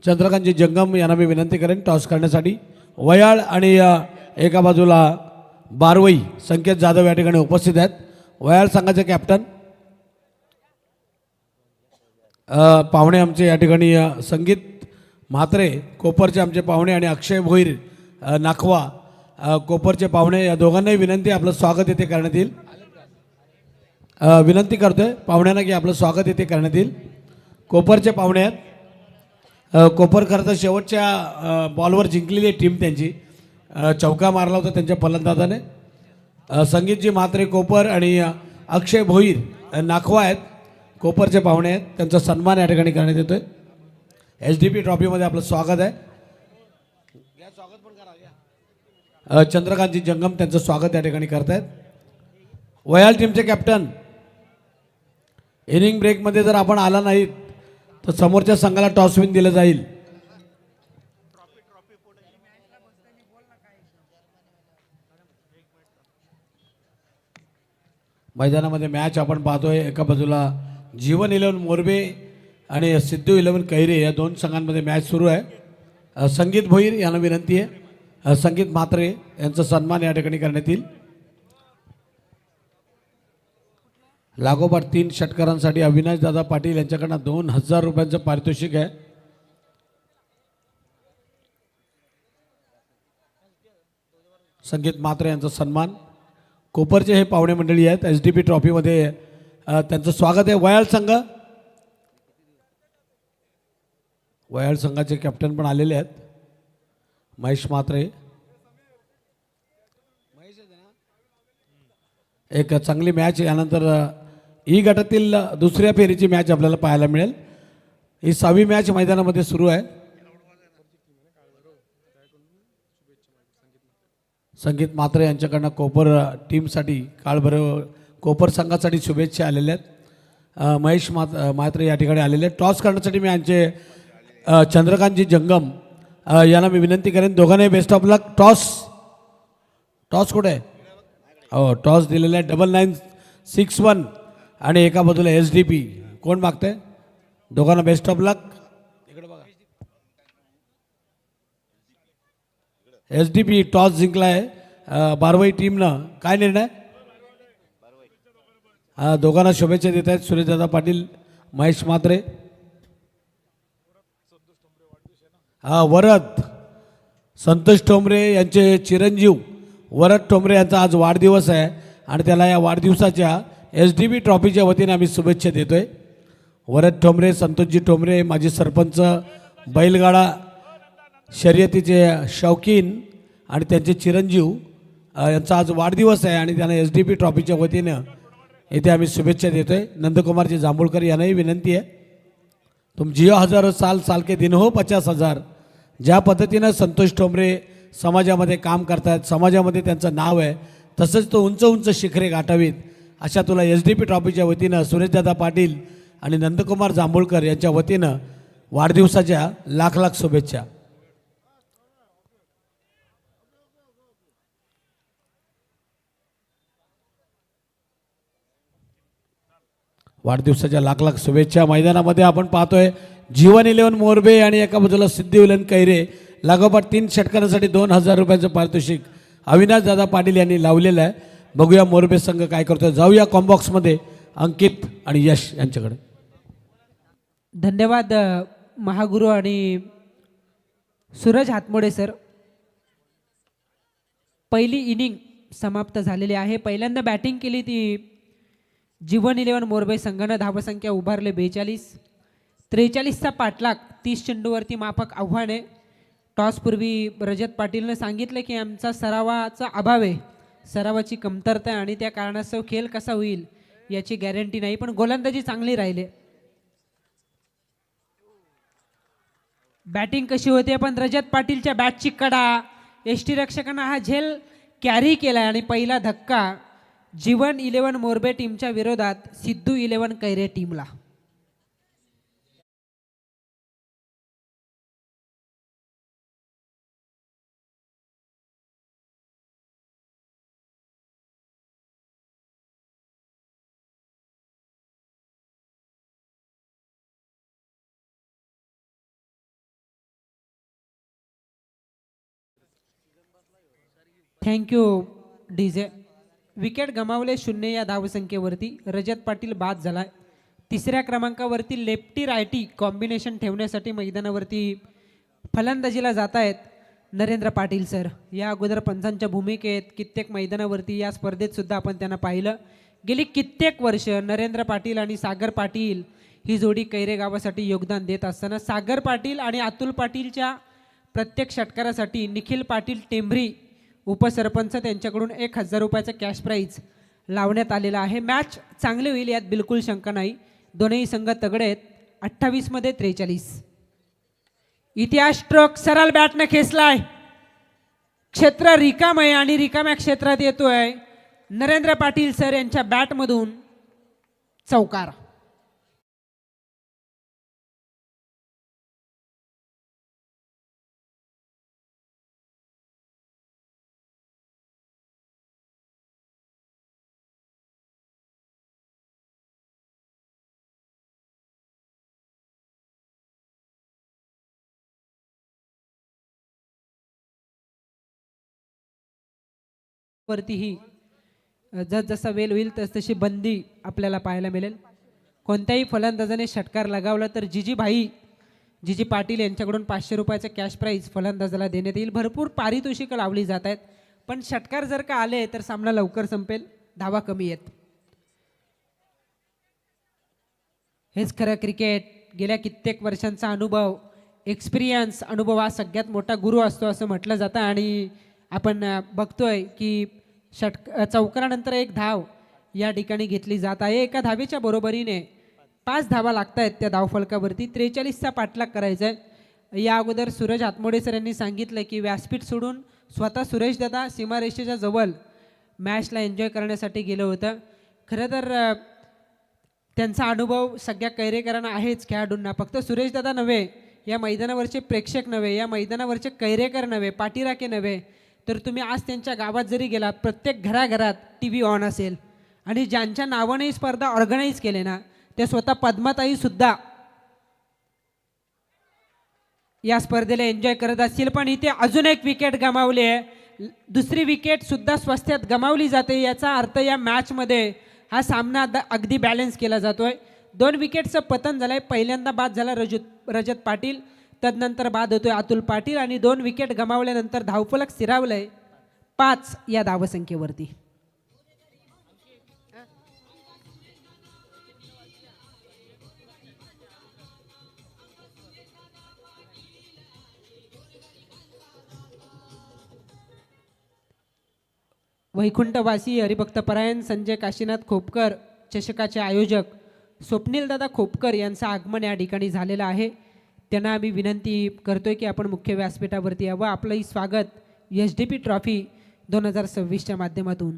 चंद्रकांतजी जंगम यांना मी विनंती करेन टॉस करण्यासाठी. वयाळ आणि एका बाजूला बारवई संकेत जाधव या ठिकाणी उपस्थित आहेत. वयाळ संघाचे कॅप्टन पाहुणे आमचे या ठिकाणी संगीत म्हात्रे कोपरचे आमचे पाहुणे आणि अक्षय भोईर नाखवा कोपरचे पाहुणे, या दोघांनाही विनंती आपलं स्वागत येथे करण्यात येईल. विनंती करतोय पाहुण्यांना की आपलं स्वागत येथे करण्यात येईल. कोपरचे पाहुणे आहेत. कोपर खरं तर शेवटच्या बॉलवर जिंकलेली टीम त्यांची. चौका मारला होता त्यांच्या फलंदाजाने. संगीतजी म्हात्रे कोपर आणि अक्षय भोईर नाखवा आहेत कोपरचे पाहुणे आहेत. त्यांचा सन्मान या ठिकाणी करण्यात येतोय. SDP ट्रॉफीमध्ये आपलं स्वागत आहे. चंद्रकांतजी जंगम त्यांचं स्वागत या ठिकाणी करतायत. वयाल टीमचे कॅप्टन, इनिंग ब्रेकमध्ये जर आपण आला नाहीत तर समोरच्या संघाला टॉस विन दिलं जाईल. मैदानामध्ये मॅच आपण पाहतोय. एका बाजूला जीवन 11 मोरबे आणि सिद्धू 11 कैरे या दोन संघांमध्ये मॅच सुरू आहे. संगीत भोईर यांना विनंती आहे. संगीत म्हात्रे यांचा सन्मान या ठिकाणी करण्यात येईल. लागोपाठ 3 षटकारांसाठी अविनाश दादा पाटील यांच्याकडनं 2000 रुपयांचं पारितोषिक आहे. संगीत म्हात्रे यांचा सन्मान. कोपरचे हे पाहुणे मंडळी आहेत. SDP ट्रॉफीमध्ये त्यांचं स्वागत आहे. वयाळ संघ, वयाळ संघाचे कॅप्टन पण आलेले आहेत. महेश म्हात्रे. एक चांगली मॅच यानंतर ई गटातील दुसऱ्या फेरीची मॅच आपल्याला पाहायला मिळेल. ही 6वी मॅच मैदानामध्ये सुरू आहे. संगीत म्हात्रे यांच्याकडनं कोपर टीमसाठी काळभैरव कोपर संघासाठी शुभेच्छा आलेल्या आहेत. महेश म्हात्रे या ठिकाणी आलेले आहेत. टॉस करण्यासाठी मी यांचे चंद्रकांतजी जंगम यांना मी विनंती करेन. दोघांनाही बेस्ट ऑफ लक. टॉस कुठे आहे? हो, टॉस दिलेला आहे. 9961 आणि एका बाजूला SDP. कोण मागतंय? दोघांना बेस्ट ऑफ लक. इकडे बघा. SDP टॉस जिंकला आहे बारवई टीमनं. काय निर्णय? दोघांना शुभेच्छा देत आहेत सुरेशदादा पाटील, महेश म्हात्रे. वरद संतोष ठोंबरे यांचे चिरंजीव वरद ठोंबरे यांचा आज वाढदिवस आहे आणि त्याला या वाढदिवसाच्या SDP ट्रॉफीच्या वतीने आम्ही शुभेच्छा देतोय. वरद ठोंबरे, संतोषजी ठोंबरे माजी सरपंच, बैलगाडा शर्यतीचे शौकीन आणि त्यांचे चिरंजीव यांचा आज वाढदिवस आहे आणि त्यांना SDP ट्रॉफीच्या वतीनं इथे आम्ही शुभेच्छा देतोय. नंदकुमारजी जांभूळकर यांनाही विनंती आहे, तुम जियो हजारो साल, साल के दिन हो 50,000. ज्या पद्धतीनं संतोष ठोंबरे समाजामध्ये काम करतायत, समाजामध्ये त्यांचं नाव आहे, तसंच तो उंच उंच शिखरे गाठावीत अशा तुला SDP ट्रॉफीच्या वतीनं सुरेशदादा पाटील आणि नंदकुमार जांभूळकर यांच्या वतीनं वाढदिवसाच्या लाख लाख शुभेच्छा. वाढदिवसाच्या लाख लाख शुभेच्छा. मैदानामध्ये आपण पाहतोय जीवन 11 मोरबे आणि एका बाजूला सिद्धू 11 कैरे. लागोपाठ 3 षटकारांसाठी 2000 रुपयांचं पारितोषिक अविनाश दादा पाटील यांनी लावलेलं आहे. बघूया मोरबे संघ काय करतोय. जाऊया कॉम्बॉक्समध्ये अंकित आणि यश यांच्याकडे. धन्यवाद महागुरू आणि सूरज हातमोडे सर. पहिली इनिंग समाप्त झालेली आहे. पहिल्यांदा बॅटिंग केली ती जीवन 11 मोरबे संघानं. धावसंख्या उभारले 42. 43चा पाठलाग 30 चेंडूवरती माफक आव्हान आहे. टॉसपूर्वी रजत पाटीलनं सांगितलं की आमचा सरावाचा अभाव आहे, सरावाची कमतरता आहे आणि त्या कारणास्तव खेळ कसा होईल याची गॅरंटी नाही, पण गोलंदाजी चांगली राहिली. बॅटिंग कशी होते पण रजत पाटीलच्या बॅटची कडा यष्टीरक्षकांना हा झेल कॅरी केला आणि पहिला धक्का जीवन 11 मोरबे टीमच्या विरोधात सिद्धू 11 कैरे टीमला. Thank you DJ. विकेट गमावले 0 या धावसंख्येवरती. रजत पाटील बाद झालाय. तिसऱ्या क्रमांकावरती लेफ्टी रायटी कॉम्बिनेशन ठेवण्यासाठी मैदानावरती फलंदाजीला जात आहेत नरेंद्र पाटील सर. या अगोदर पंचांच्या भूमिकेत कित्येक मैदानावरती या स्पर्धेत सुद्धा आपण त्यांना पाहिलं. गेली कित्येक वर्ष नरेंद्र पाटील आणि सागर पाटील ही जोडी कैरे गावासाठी योगदान देत असताना सागर पाटील आणि अतुल पाटीलच्या प्रत्येक षटकारासाठी निखिल पाटील टेंभरी उपसरपंच त्यांच्याकडून 1000 रुपयाचं कॅश प्राईज लावण्यात आलेलं आहे. मॅच चांगली होईल यात बिलकुल शंका नाही. दोनही संघ तगडे आहेत. 28 मध्ये 43. इतिहास स्ट्रोक सरळ बॅटने खेचलाय. क्षेत्र रिकाम आहे आणि रिकाम्या क्षेत्रात येतोय नरेंद्र पाटील सर यांच्या बॅटमधून चौकार. वरतीही जसजसा वेल होईल तसतशी बंदी आपल्याला पाहायला मिळेल. कोणत्याही फलंदाजाने षटकार लगावला तर जीजी पाटील यांच्याकडून 500 रुपयाचं कॅश प्राईज फलंदाजाला देण्यात येईल. भरपूर पारितोषिकं लावली जात आहेत, पण षटकार जर का आले तर सामना लवकर संपेल, धावा कमी आहेत. हेच खरं क्रिकेट. गेल्या कित्येक वर्षांचा अनुभव, एक्सपिरियन्स, अनुभव हा सगळ्यात मोठा गुरु असतो असं म्हटलं जातं. आणि आपण बघतोय की चौकारानंतर एक धाव या ठिकाणी घेतली जात आहे. एका धावेच्या बरोबरीने 5 धावा लागत आहेत त्या धावफलकावरती. 43चा पाठलाग करायचा आहे. या अगोदर सूरज हातमोडे सर यांनी सांगितलं की व्यासपीठ सोडून स्वतः सुरेश दादा सीमारेषेच्या जवळ मॅचला एन्जॉय करण्यासाठी गेलं होतं. खरं तर त्यांचा अनुभव सगळ्या कैरेकरांना आहेच, खेळाडूंना. फक्त सुरेश दादा नव्हे, या मैदानावरचे प्रेक्षक नव्हे, या मैदानावरचे कैरेकर नव्हे, पाठीराखे नव्हे, तर तुम्ही आज त्यांच्या गावात जरी गेलात प्रत्येक घराघरात TV ऑन असेल. आणि ज्यांच्या नावाने स्पर्धा ऑर्गनाईज केले ना त्या स्वतः पद्माताई सुद्धा या स्पर्धेला एन्जॉय करत असतील. पण इथे अजून एक विकेट गमावली आहे. दुसरी विकेट सुद्धा स्वस्त्यात गमावली जाते. याचा अर्थ या मॅचमध्ये हा सामना अगदी बॅलन्स केला जातोय. 2 विकेटचं पतन झालंय. पहिल्यांदा बाद झाला रजत पाटील, तदनंतर बाद होतोय अतुल पाटील आणि 2 विकेट गमावल्यानंतर धावफलक स्थिरावलंय 5 या धावसंख्येवरती. वैकुंठवासी हरिभक्त परायण संजय काशीनाथ खोपकर चषकाचे आयोजक स्वप्नीलदादा खोपकर यांचं आगमन या ठिकाणी झालेलं आहे. त्यांना आम्ही विनंती करतोय की आपण मुख्य व्यासपीठावरती यावं. आपलंही स्वागत SDP ट्रॉफी 2026च्या माध्यमातून.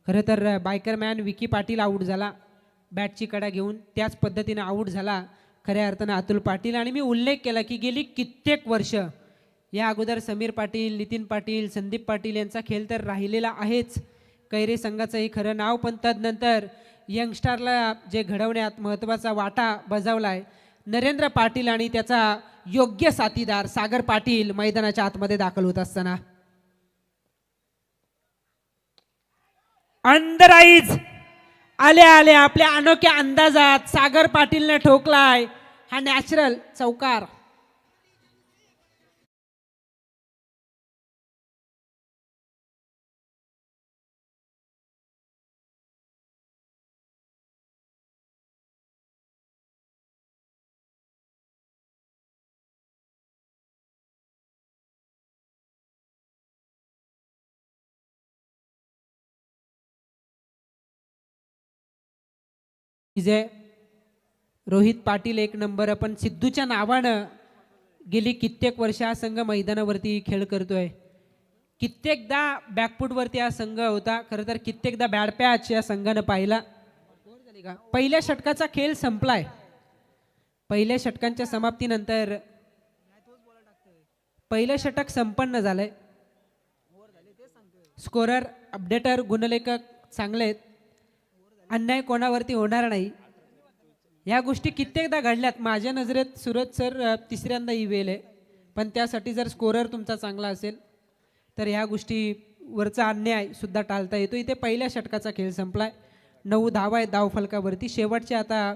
खरं तर बायकरमॅन विकी पाटील आऊट झाला बॅटची कडा घेऊन. त्याच पद्धतीने आऊट झाला खऱ्या अर्थानं अतुल पाटील. आणि मी उल्लेख केला की गेली कित्येक वर्ष या अगोदर समीर पाटील, नितीन पाटील, संदीप पाटील यांचा खेळ तर राहिलेला आहेच कैरे संघाचंही खरं नाव. पण तदनंतर यंगस्टारला जे घडवण्यात महत्त्वाचा वाटा बजावला आहे नरेंद्र पाटील आणि त्याचा योग्य साथीदार सागर पाटील मैदानाच्या आतमध्ये दाखल होत असताना. अंधराईज आल्या आल्या आपल्या अनोख्या अंदाजात सागर पाटीलने ठोकलाय हा नॅचरल चौकार. विजय रोहित पाटील एक नंबर. आपण सिद्धूच्या नावानं गेली कित्येक वर्ष हा संघ मैदानावरती खेळ करतोय. कित्येकदा बॅकफूटवरती हा संघ होता. खरं तर कित्येकदा बॅड पॅच या संघानं पाहिला. पहिल्या षटकाचा खेळ संपलाय. पहिल्या षटकांच्या समाप्तीनंतर पहिलं षटक संपन्न झालंय. स्कोरर अपडेटर गुणलेखक चांगले आहेत. अन्याय कोणावरती होणार नाही. या गोष्टी कित्येकदा घडल्यात. माझ्या नजरेत सूरज सर तिसऱ्यांदा ही वेळ आहे. पण त्यासाठी जर स्कोरर तुमचा चांगला असेल तर ह्या गोष्टीवरचा अन्याय सुद्धा टाळता येतो. इथे पहिल्या षटकाचा खेळ संपलाय. 9 धावा आहेत धावफलकावरती. शेवटचे आता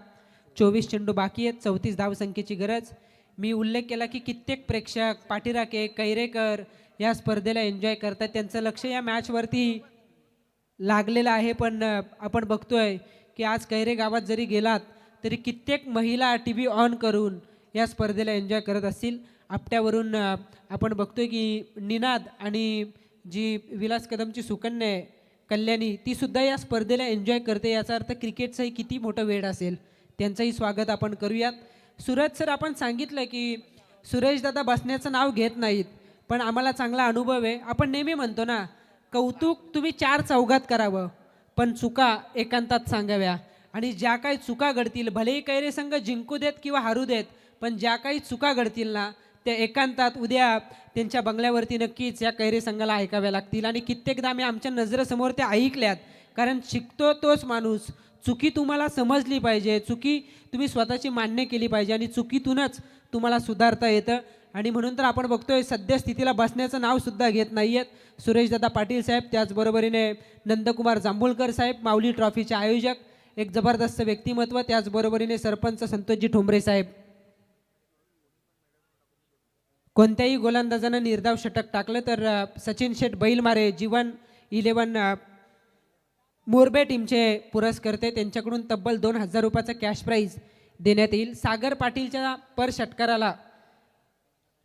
24 चेंडू बाकी आहेत. 34 धावसंख्येची गरज. मी उल्लेख केला की कित्येक प्रेक्षक पाठीराखे कैरेकर या स्पर्धेला एन्जॉय करतात. त्यांचं लक्ष या मॅचवरती लागलेलं आहे. पण आपण बघतोय की आज कैरे गावात जरी गेलात तरी कित्येक महिला TV ऑन करून या स्पर्धेला एन्जॉय करत असतील. आपट्यावरून आपण बघतोय की निनाद आणि जी विलास कदमची सुकन्या आहे कल्याणी ती सुद्धा या स्पर्धेला एन्जॉय करते. याचा अर्थ क्रिकेटचंही किती मोठं वेळ असेल. त्यांचंही स्वागत आपण करूयात. सूरज सर आपण सांगितलं की सुरेश दादा बसण्याचं नाव घेत नाहीत पण आम्हाला चांगला अनुभव आहे. आपण नेहमी म्हणतो ना कौतुक तुम्ही 4 चौघात करावं पण चुका एकांतात सांगाव्या. आणि ज्या काही चुका घडतील भलेही कैरे संघ जिंकू देत किंवा हारू देत पण ज्या काही चुका घडतील ना त्या एकांतात उद्या त्यांच्या बंगल्यावरती नक्कीच या कैरे संघाला ऐकाव्या लागतील. आणि कित्येकदा आम्ही आमच्या नजरेसमोर त्या ऐकल्यात. कारण शिकतो तोच माणूस. चुकी तुम्हाला समजली पाहिजे. चुकी तुम्ही स्वतःची मान्य केली पाहिजे आणि चुकीतूनच तुम्हाला सुधारता येतं. आणि म्हणून तर आपण बघतोय सद्यस्थितीला बसण्याचं नाव सुद्धा घेत नाही आहेत सुरेशदादा पाटील साहेब. त्याचबरोबरीने नंदकुमार जांभूळकर साहेब माऊली ट्रॉफीचे आयोजक. एक जबरदस्त व्यक्तिमत्व. त्याचबरोबरीने सरपंच संतोषजी ठोंबरे साहेब. कोणत्याही गोलंदाजानं निर्धाव षटक टाकलं तर सचिन शेठ बैलमारे जीवन 11 मोरबे टीमचे पुरस्कर्ते त्यांच्याकडून तब्बल 2000 रुपयाचा कॅश प्राईज देण्यात येईल. सागर पाटीलच्या पर षटकाराला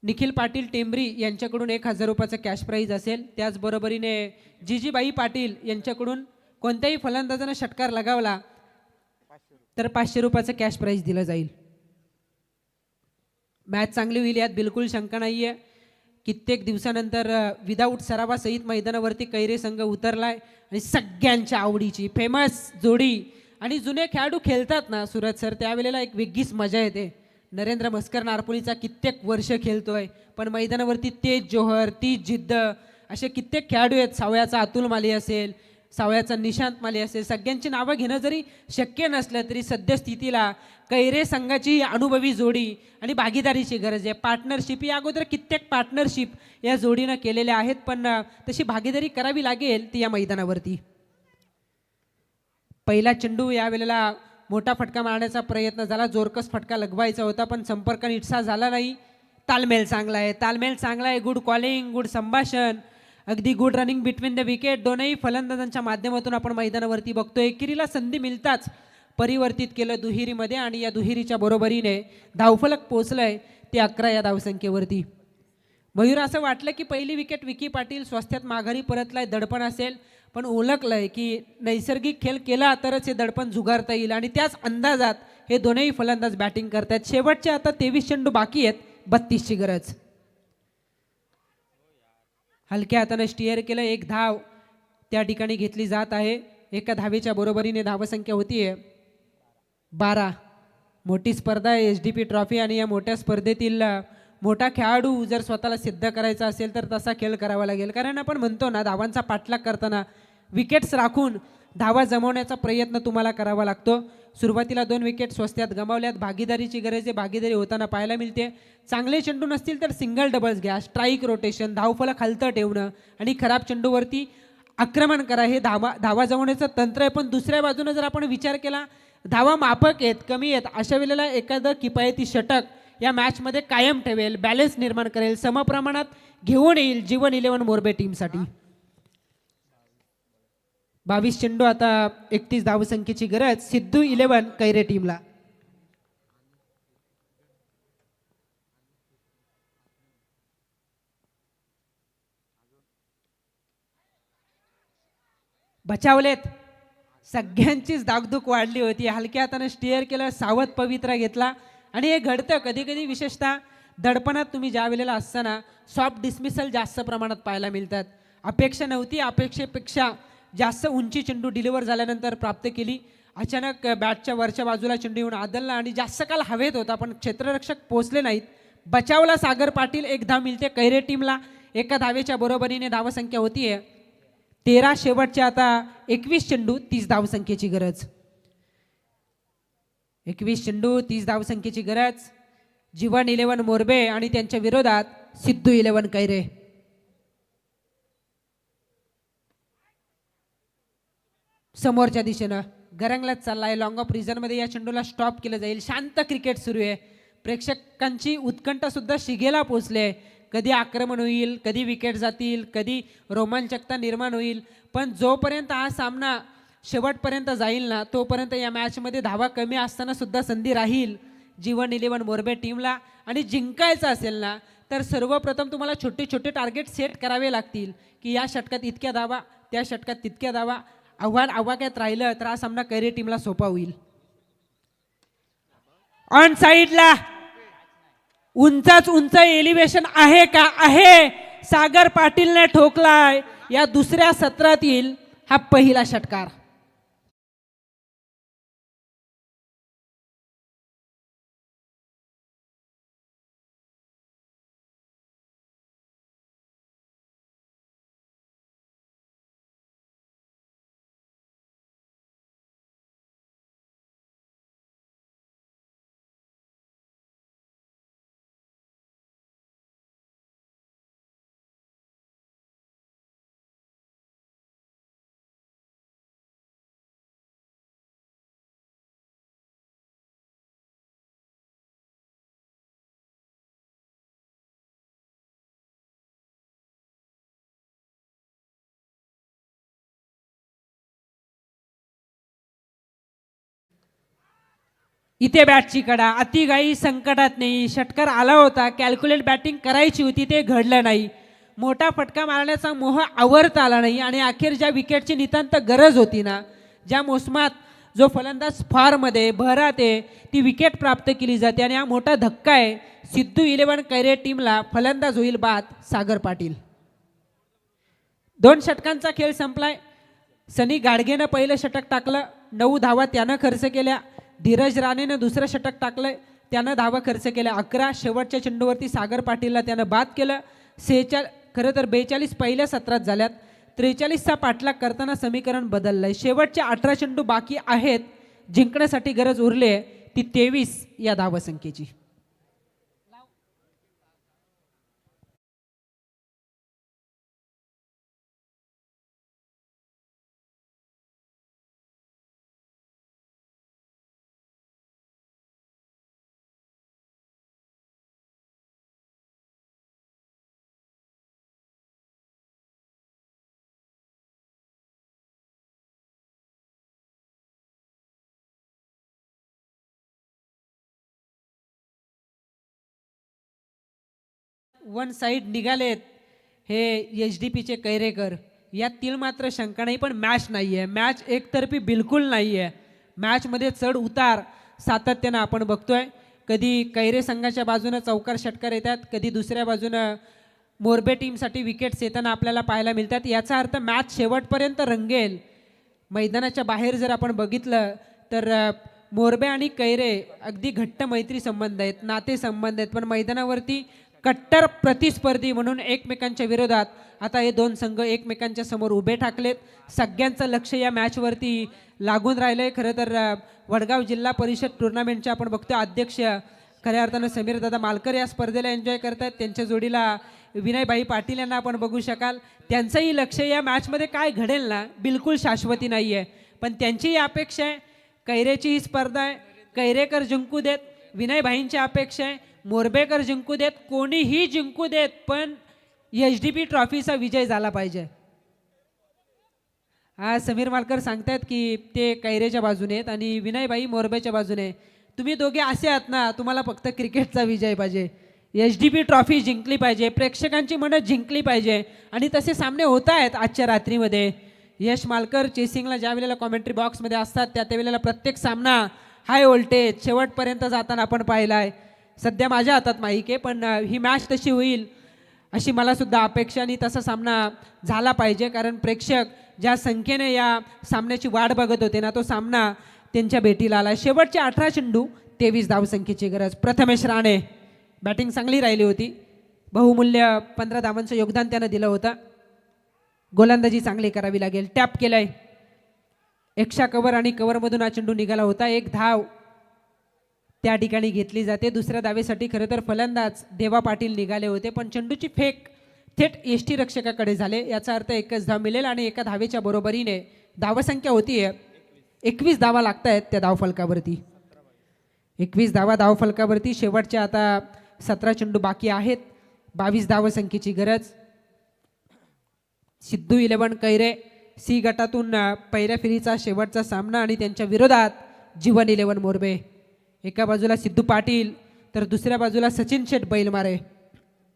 निखिल पाटील टेंबरी यांच्याकडून 1000 रुपयाचा कॅश प्राईज असेल. त्याचबरोबरीने जिजीबाई पाटील यांच्याकडून कोणत्याही फलंदाजानं षटकार लगावला तर 500 रुपयाचा कॅश प्राईज दिलं जाईल. मॅच चांगली होईल यात बिलकुल शंका नाही आहे. कित्येक दिवसानंतर विदाऊट सरावासहित मैदानावरती कैरे संघ उतरलाय आणि सगळ्यांच्या आवडीची फेमस जोडी आणि जुने खेळाडू खेळतात ना सूरज सर त्यावेळेला एक वेगळीच मजा येते. नरेंद्र मस्कर नारपोलीचा कित्येक वर्ष खेळतोय पण मैदानावरती तेज जोहर तीज जिद्द असे कित्येक खेळाडू आहेत. सावळ्याचा अतुल माली असेल सावळ्याचा निशांत माली असेल. सगळ्यांची नावं घेणं जरी शक्य नसलं तरी सद्यस्थितीला कैरे संघाची अनुभवी जोडी आणि भागीदारीची गरज आहे. पार्टनरशिप या अगोदर कित्येक पार्टनरशिप या जोडीनं केलेल्या आहेत पण तशी भागीदारी करावी लागेल ती या मैदानावरती. पहिला चेंडू यावेळेला मोठा फटका मारण्याचा प्रयत्न झाला. जोरकस फटका लगवायचा होता पण संपर्क नीटसा झाला नाही. तालमेल चांगला आहे. तालमेल चांगला आहे. गुड कॉलिंग गुड संभाषण अगदी good running between the wicket. दोनही फलंदाजांच्या माध्यमातून आपण मैदानावरती बघतोय. एकेरीला संधी मिळताच परिवर्तित केलं दुहेरीमध्ये आणि या दुहेरीच्या बरोबरीने धावफलक पोहोचलंय ते 11 या धावसंख्येवरती. मयूर असं वाटलं की पहिली विकेट विकी पाटील स्वास्थ्यात माघारी परतलाय दडपण असेल पण ओळखलंय की नैसर्गिक खेळ केला तरच हे दडपण झुगारता येईल आणि त्याच अंदाजात हे दोनही फलंदाज बॅटिंग करतात. शेवटचे आता 23 चेंडू बाकी आहेत. 32ची गरज. हलक्या हाताने स्टिअर केलं. 1 धाव त्या ठिकाणी घेतली जात आहे. एका धावेच्या बरोबरीने धावसंख्या होतीये 12. मोठी स्पर्धा आहे SDP ट्रॉफी आणि या मोठ्या स्पर्धेतील मोठा खेळाडू जर स्वतःला सिद्ध करायचा असेल तर तसा खेळ करावा लागेल. कारण आपण म्हणतो ना धावांचा पाठलाग करताना विकेट्स राखून धावा जमवण्याचा प्रयत्न तुम्हाला करावा लागतो. सुरुवातीला 2 विकेट स्वस्त्यात गमावल्यात. भागीदारीची गरज आहे. भागीदारी होताना पाहायला मिळते. चांगले चेंडू नसतील तर सिंगल डबल्स घ्या. स्ट्राईक रोटेशन धावफलक हलतं ठेवणं आणि खराब चेंडूवरती आक्रमण करा, हे धावा जमवण्याचं तंत्र आहे. पण दुसऱ्या बाजूनं जर आपण विचार केला, धावा माफक आहेत, कमी आहेत, अशा वेळेला एखादं किफायती षटक या मॅचमध्ये कायम ठेवेल, बॅलन्स निर्माण करेल, समप्रमाणात घेऊन येईल जीवन 11 मोरबे टीमसाठी. 22 चेंडू, आता 31 धावसंख्येची गरज सिद्धू 11 कैरे टीमला. बचावलेत, सगळ्यांचीच दागदुख वाढली होती. हलक्या हाताने स्टिअर केलं, सावध पवित्रा घेतला. आणि हे घडतं कधी कधी, विशेषतः दडपणात तुम्ही ज्या वेळेला असताना सॉफ्ट डिसमिसल जास्त प्रमाणात पाहायला मिळतात. अपेक्षा नव्हती, अपेक्षेपेक्षा जास्त उंची चेंडू डिलिव्हर झाल्यानंतर प्राप्त केली. अचानक बॅटच्या वरच्या बाजूला चेंडू येऊन आदलला आणि जास्त काल हवेत होता, पण क्षेत्ररक्षक पोहोचले नाहीत. बचावला सागर पाटील, 1 धाव मिळते कैरे टीमला. एका धावेच्या बरोबरीने धावसंख्या होतीये 13. शेवटच्या आता 21 चेंडू 30 धावसंख्येची गरज. 21 चेंडू 30 धावसंख्येची गरज. जीवन 11 मोरबे आणि त्यांच्या विरोधात सिद्धू 11 कैरे. समोरच्या दिशेनं गरंगलाच चाललाय, लॉंग ऑफ रिझनमध्ये या चेंडूला स्टॉप केलं जाईल. शांत क्रिकेट सुरू आहे. प्रेक्षकांची उत्कंठा सुद्धा शिगेला पोचले. कधी आक्रमण होईल, कधी विकेट जातील, कधी रोमांचकता निर्माण होईल. पण जोपर्यंत हा सामना शेवटपर्यंत जाईल ना, तोपर्यंत या मॅचमध्ये धावा कमी असताना सुद्धा संधी राहील जीवन 11 मोरबे टीमला. आणि जिंकायचं असेल ना, तर सर्वप्रथम तुम्हाला छोटे छोटे टार्गेट सेट करावे लागतील की या षटकात इतक्या धावा, त्या षटकात तितक्या धावा. आव्हानात राहिलं तर हा सामना कैरे टीमला सोपा होईल. ऑन साईडला उंचाच उंच एलिव्हेशन आहे का? आहे. सागर पाटीलने ठोकलाय या दुसऱ्या सत्रातील हा पहिला षटकार. इथे बॅटची कडा, अतिघाई संकटात नाही. षटकार आला होता, कॅल्क्युलेट बॅटिंग करायची होती, ते घडलं नाही. मोठा फटका मारण्याचा मोह आवरता आला नाही. आणि अखेर ज्या विकेटची नितांत गरज होती ना, ज्या मोसमात जो फलंदाज फारमध्ये भरात आहे, ती विकेट प्राप्त केली जाते. आणि हा मोठा धक्का आहे सिद्धू 11 कैरे टीमला. फलंदाज होईल बाद सागर पाटील. 2 षटकांचा खेळ संपलाय. सनी गाडगेनं पहिलं षटक टाकलं, 9 धावा त्यानं खर्च केल्या. धीरज राणेनं दुसरं षटक टाकलंय, त्यानं धावा खर्च केल्या 11. शेवटच्या चेंडूवरती सागर पाटीलला त्यानं बाद केलं. 42 पहिल्या सत्रात झाल्यात. 43चा पाठलाग करताना समीकरण बदललंय. शेवटचे 18 चेंडू बाकी आहेत. जिंकण्यासाठी गरज उरली आहे ती 23 या धावसंख्येची. वन साईड निघालेत हे HDPचे कैरेकर. यातील मात्र शंका नाही, पण मॅच नाही आहे. मॅच एकतर्फी बिलकुल नाही आहे. मॅचमध्ये चढ उतार सातत्यानं आपण बघतोय. कधी कैरे संघाच्या बाजूनं चौकार षटकार येतात, कधी दुसऱ्या बाजूनं मोरबे टीमसाठी विकेट्स येताना आपल्याला पाहायला मिळतात. याचा अर्थ मॅच शेवटपर्यंत रंगेल. मैदानाच्या बाहेर जर आपण बघितलं तर मोरबे आणि कैरे अगदी घट्ट मैत्री संबंध आहेत, नाते संबंध आहेत. पण मैदानावरती कट्टर प्रतिस्पर्धी म्हणून एकमेकांच्या विरोधात आता हे 2 संघ एकमेकांच्या समोर उभे ठाकलेत. सगळ्यांचं लक्ष या मॅचवरती लागून राहिलंय. खरं तर वडगाव जिल्हा परिषद टुर्नामेंटचे आपण बघतो अध्यक्ष खऱ्या अर्थानं समीर दादा मालकर या स्पर्धेला एन्जॉय करतात. त्यांच्या जोडीला विनयभाई पाटील यांना आपण बघू शकाल. त्यांचंही लक्ष या मॅचमध्ये काय घडेल ना बिलकुल शाश्वती नाही आहे, पण त्यांचीही अपेक्षा आहे कैरेची ही स्पर्धा आहे, कैरेकर जिंकू देत. विनयभाईंची अपेक्षा आहे मोरबेकर जिंकू देत, कोणीही जिंकू देत, पण HDP ट्रॉफीचा विजय झाला पाहिजे. हा समीर मालकर सांगतायत की ते कैरेच्या बाजूने आहेत आणि विनयभाई मोरबेच्या बाजूने. तुम्ही दोघे असे आहात ना, तुम्हाला फक्त क्रिकेटचा विजय पाहिजे, HDP ट्रॉफी जिंकली पाहिजे, प्रेक्षकांची मनं जिंकली पाहिजे. आणि तसे सामने होत आहेत आजच्या रात्रीमध्ये. यश मालकर चेसिंगला ज्या वेळेला कॉमेंट्री बॉक्समध्ये असतात त्या वेळेला प्रत्येक सामना हाय व्होल्टेज शेवटपर्यंत जाताना आपण पाहिला आहे. सध्या माझ्या हातात माहीक आहे, पण ही मॅच तशी होईल अशी मला सुद्धा अपेक्षा आणि तसा सामना झाला पाहिजे, कारण प्रेक्षक ज्या संख्येने या सामन्याची वाट बघत होते ना, तो सामना त्यांच्या भेटीला आला. शेवटचे 18 चेंडू 23 धावसंख्येची गरज. प्रथमेश राणे बॅटिंग चांगली राहिली होती, बहुमूल्य 15 धावांचं योगदान त्यानं दिलं होतं. गोलंदाजी चांगली करावी लागेल. टॅप केलंय, एक्स्ट्रा कव्हर आणि कव्हरमधून हा चेंडू निघाला होता. एक धाव त्या ठिकाणी घेतली जाते. दुसऱ्या धावेसाठी खरं तर फलंदाज देवा पाटील निघाले होते, पण चेंडूची फेक थेट यष्टी रक्षकाकडे झाले. याचा अर्थ एकच धाव मिळेल आणि एका धावेच्या बरोबरीने धावसंख्या होती 21 धावा लागत आहेत त्या धावफलकावरती. 21 धावा धावफलकावरती. शेवटच्या आता 17 चेंडू बाकी आहेत. 22 धावसंख्येची गरज. सिद्धू 11 कैरे सी गटातून पहिल्या फेरीचा शेवटचा सामना आणि त्यांच्या विरोधात जीवन 11 मोरबे. एका बाजूला सिद्धू पाटील तर दुसऱ्या बाजूला सचिन शेठ बैलमारे.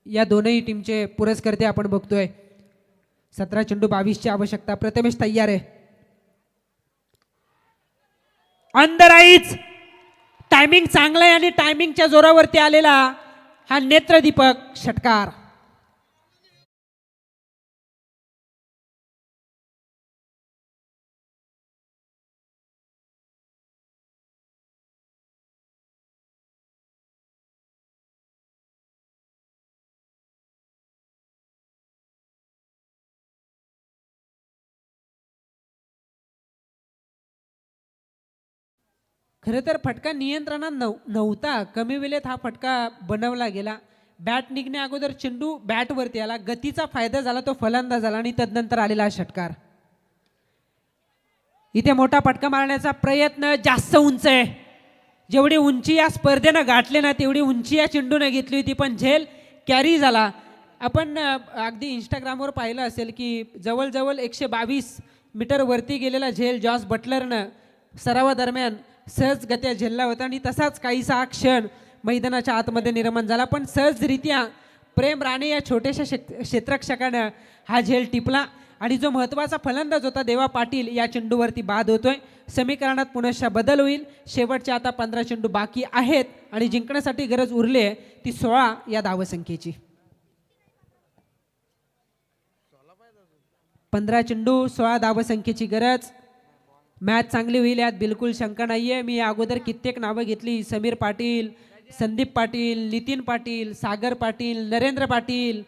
या दोनही टीमचे पुरस्कर्ते आपण बघतोय. 17 चेंडू 22ची आवश्यकता. प्रथमेश तयार आहे. अंदर आईच टायमिंग चांगला आहे आणि टायमिंगच्या जोरावरती आलेला हा नेत्रदीपक षटकार. खरं तर फटका नियंत्रणात नव्हता. कमी वेळेत हा फटका बनवला गेला. बॅट निघण्या अगोदर चेंडू बॅटवरती आला, गतीचा फायदा झाला, तो फलंदाज झाला आणि तदनंतर आलेला हा षटकार. इथे मोठा फटका मारण्याचा प्रयत्न जास्त उंच आहे. जेवढी उंची या स्पर्धेनं गाठले ना तेवढी उंची या चेंडूने घेतली होती, पण झेल कॅरी झाला. आपण अगदी इंस्टाग्रामवर पाहिलं असेल की जवळजवळ 122 मीटर वरती गेलेला झेल जॉस बटलरनं सरावादरम्यान सहजगत्या झेलला होता आणि तसाच काहीसा हा क्षण मैदानाच्या आतमध्ये निर्माण झाला. पण सहजरित्या प्रेम राणे या छोट्याशा क्षेत्ररक्षकानं हा झेल टिपला आणि जो महत्त्वाचा फलंदाज होता देवा पाटील या चेंडूवरती बाद होतोय. समीकरणात पुनश्च बदल होईल. शेवटचे आता 15 चेंडू बाकी आहेत आणि जिंकण्यासाठी गरज उरली आहे ती 16 या धावसंख्येची. 15 चेंडू 16 धावसंख्येची गरज. मॅच चांगली होईल यात बिलकुल शंका नाहीये. मी अगोदर कित्येक नावं घेतली. समीर पाटील, संदीप पाटील, नितीन पाटील, सागर पाटील, नरेंद्र पाटील,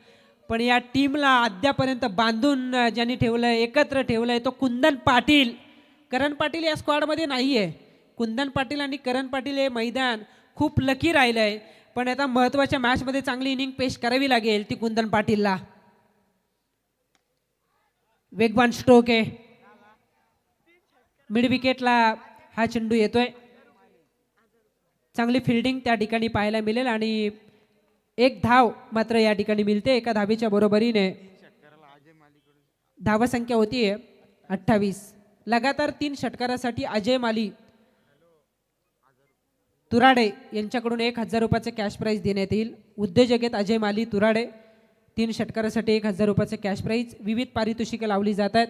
पण या टीमला अद्यापर्यंत बांधून ज्यांनी ठेवलंय, एकत्र ठेवलंय तो कुंदन पाटील. करण पाटील या स्क्वॉडमध्ये नाहीये. कुंदन पाटील आणि करण पाटील हे मैदान खूप लकी राहिलंय, पण आता महत्त्वाच्या मॅचमध्ये चांगली इनिंग पेश करावी लागेल ती कुंदन पाटीलला. वेगवान स्ट्रोक आहे. मिड विकेटला हा चेंडू येतोय. चांगली फिल्डिंग त्या ठिकाणी पाहायला मिळेल आणि एक धाव मात्र या ठिकाणी मिळते. एका धावेच्या बरोबरीने धावसंख्या होती 28. लगातार 3 षटकारासाठी अजय माली तुराडे यांच्याकडून 1000 रुपयाचे कॅश प्राईज देण्यात येईल. उद्योजक आहेत अजय माली तुराडे. 3 षटकारासाठी 1000 रुपयाचे कॅश प्राईज. विविध पारितोषिके लावली जातात.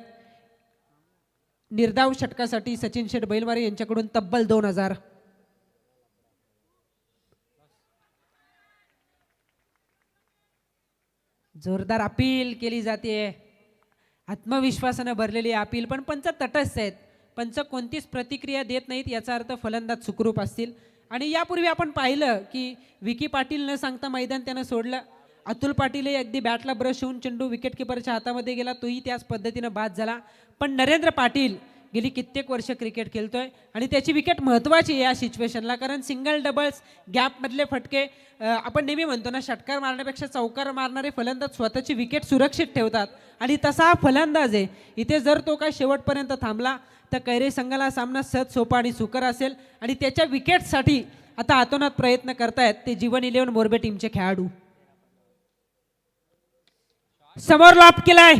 निर्धाव षटकासाठी सचिन शेठ बैलवारे यांच्याकडून तब्बल 2000. जोरदार अपील केली जाते. आत्मविश्वासानं भरलेली अपील, पण पंच तटस्थ आहेत. पंच कोणतीच प्रतिक्रिया देत नाहीत, याचा अर्थ फलंदाज सुखरूप असतील. आणि यापूर्वी आपण पाहिलं की विकी पाटील न सांगता मैदान त्यानं सोडलं. अतुल पाटीलही अगदी बॅटला ब्रश होऊन चेंडू विकेट किपरच्या हातामध्ये गेला, तोही त्याच पद्धतीनं बाद झाला. पण नरेंद्र पाटील गेली कित्येक वर्ष क्रिकेट खेळतोय आणि त्याची विकेट महत्त्वाची आहे या सिच्युएशनला, कारण सिंगल डबल्स गॅपमधले फटके आपण नेहमी म्हणतो ना, षटकार मारण्यापेक्षा चौकार मारणारे फलंदाज स्वतःची विकेट सुरक्षित ठेवतात आणि तसा हा फलंदाज आहे. इथे जर तो काय शेवटपर्यंत थांबला तर कैरे संघाला सामना सहज सोपा आणि सुकर असेल आणि त्याच्या विकेटसाठी आता आतोनात प्रयत्न करतायत ते जीवन 11 मोरबे टीमचे खेळाडू. समोर लॉप केलाय.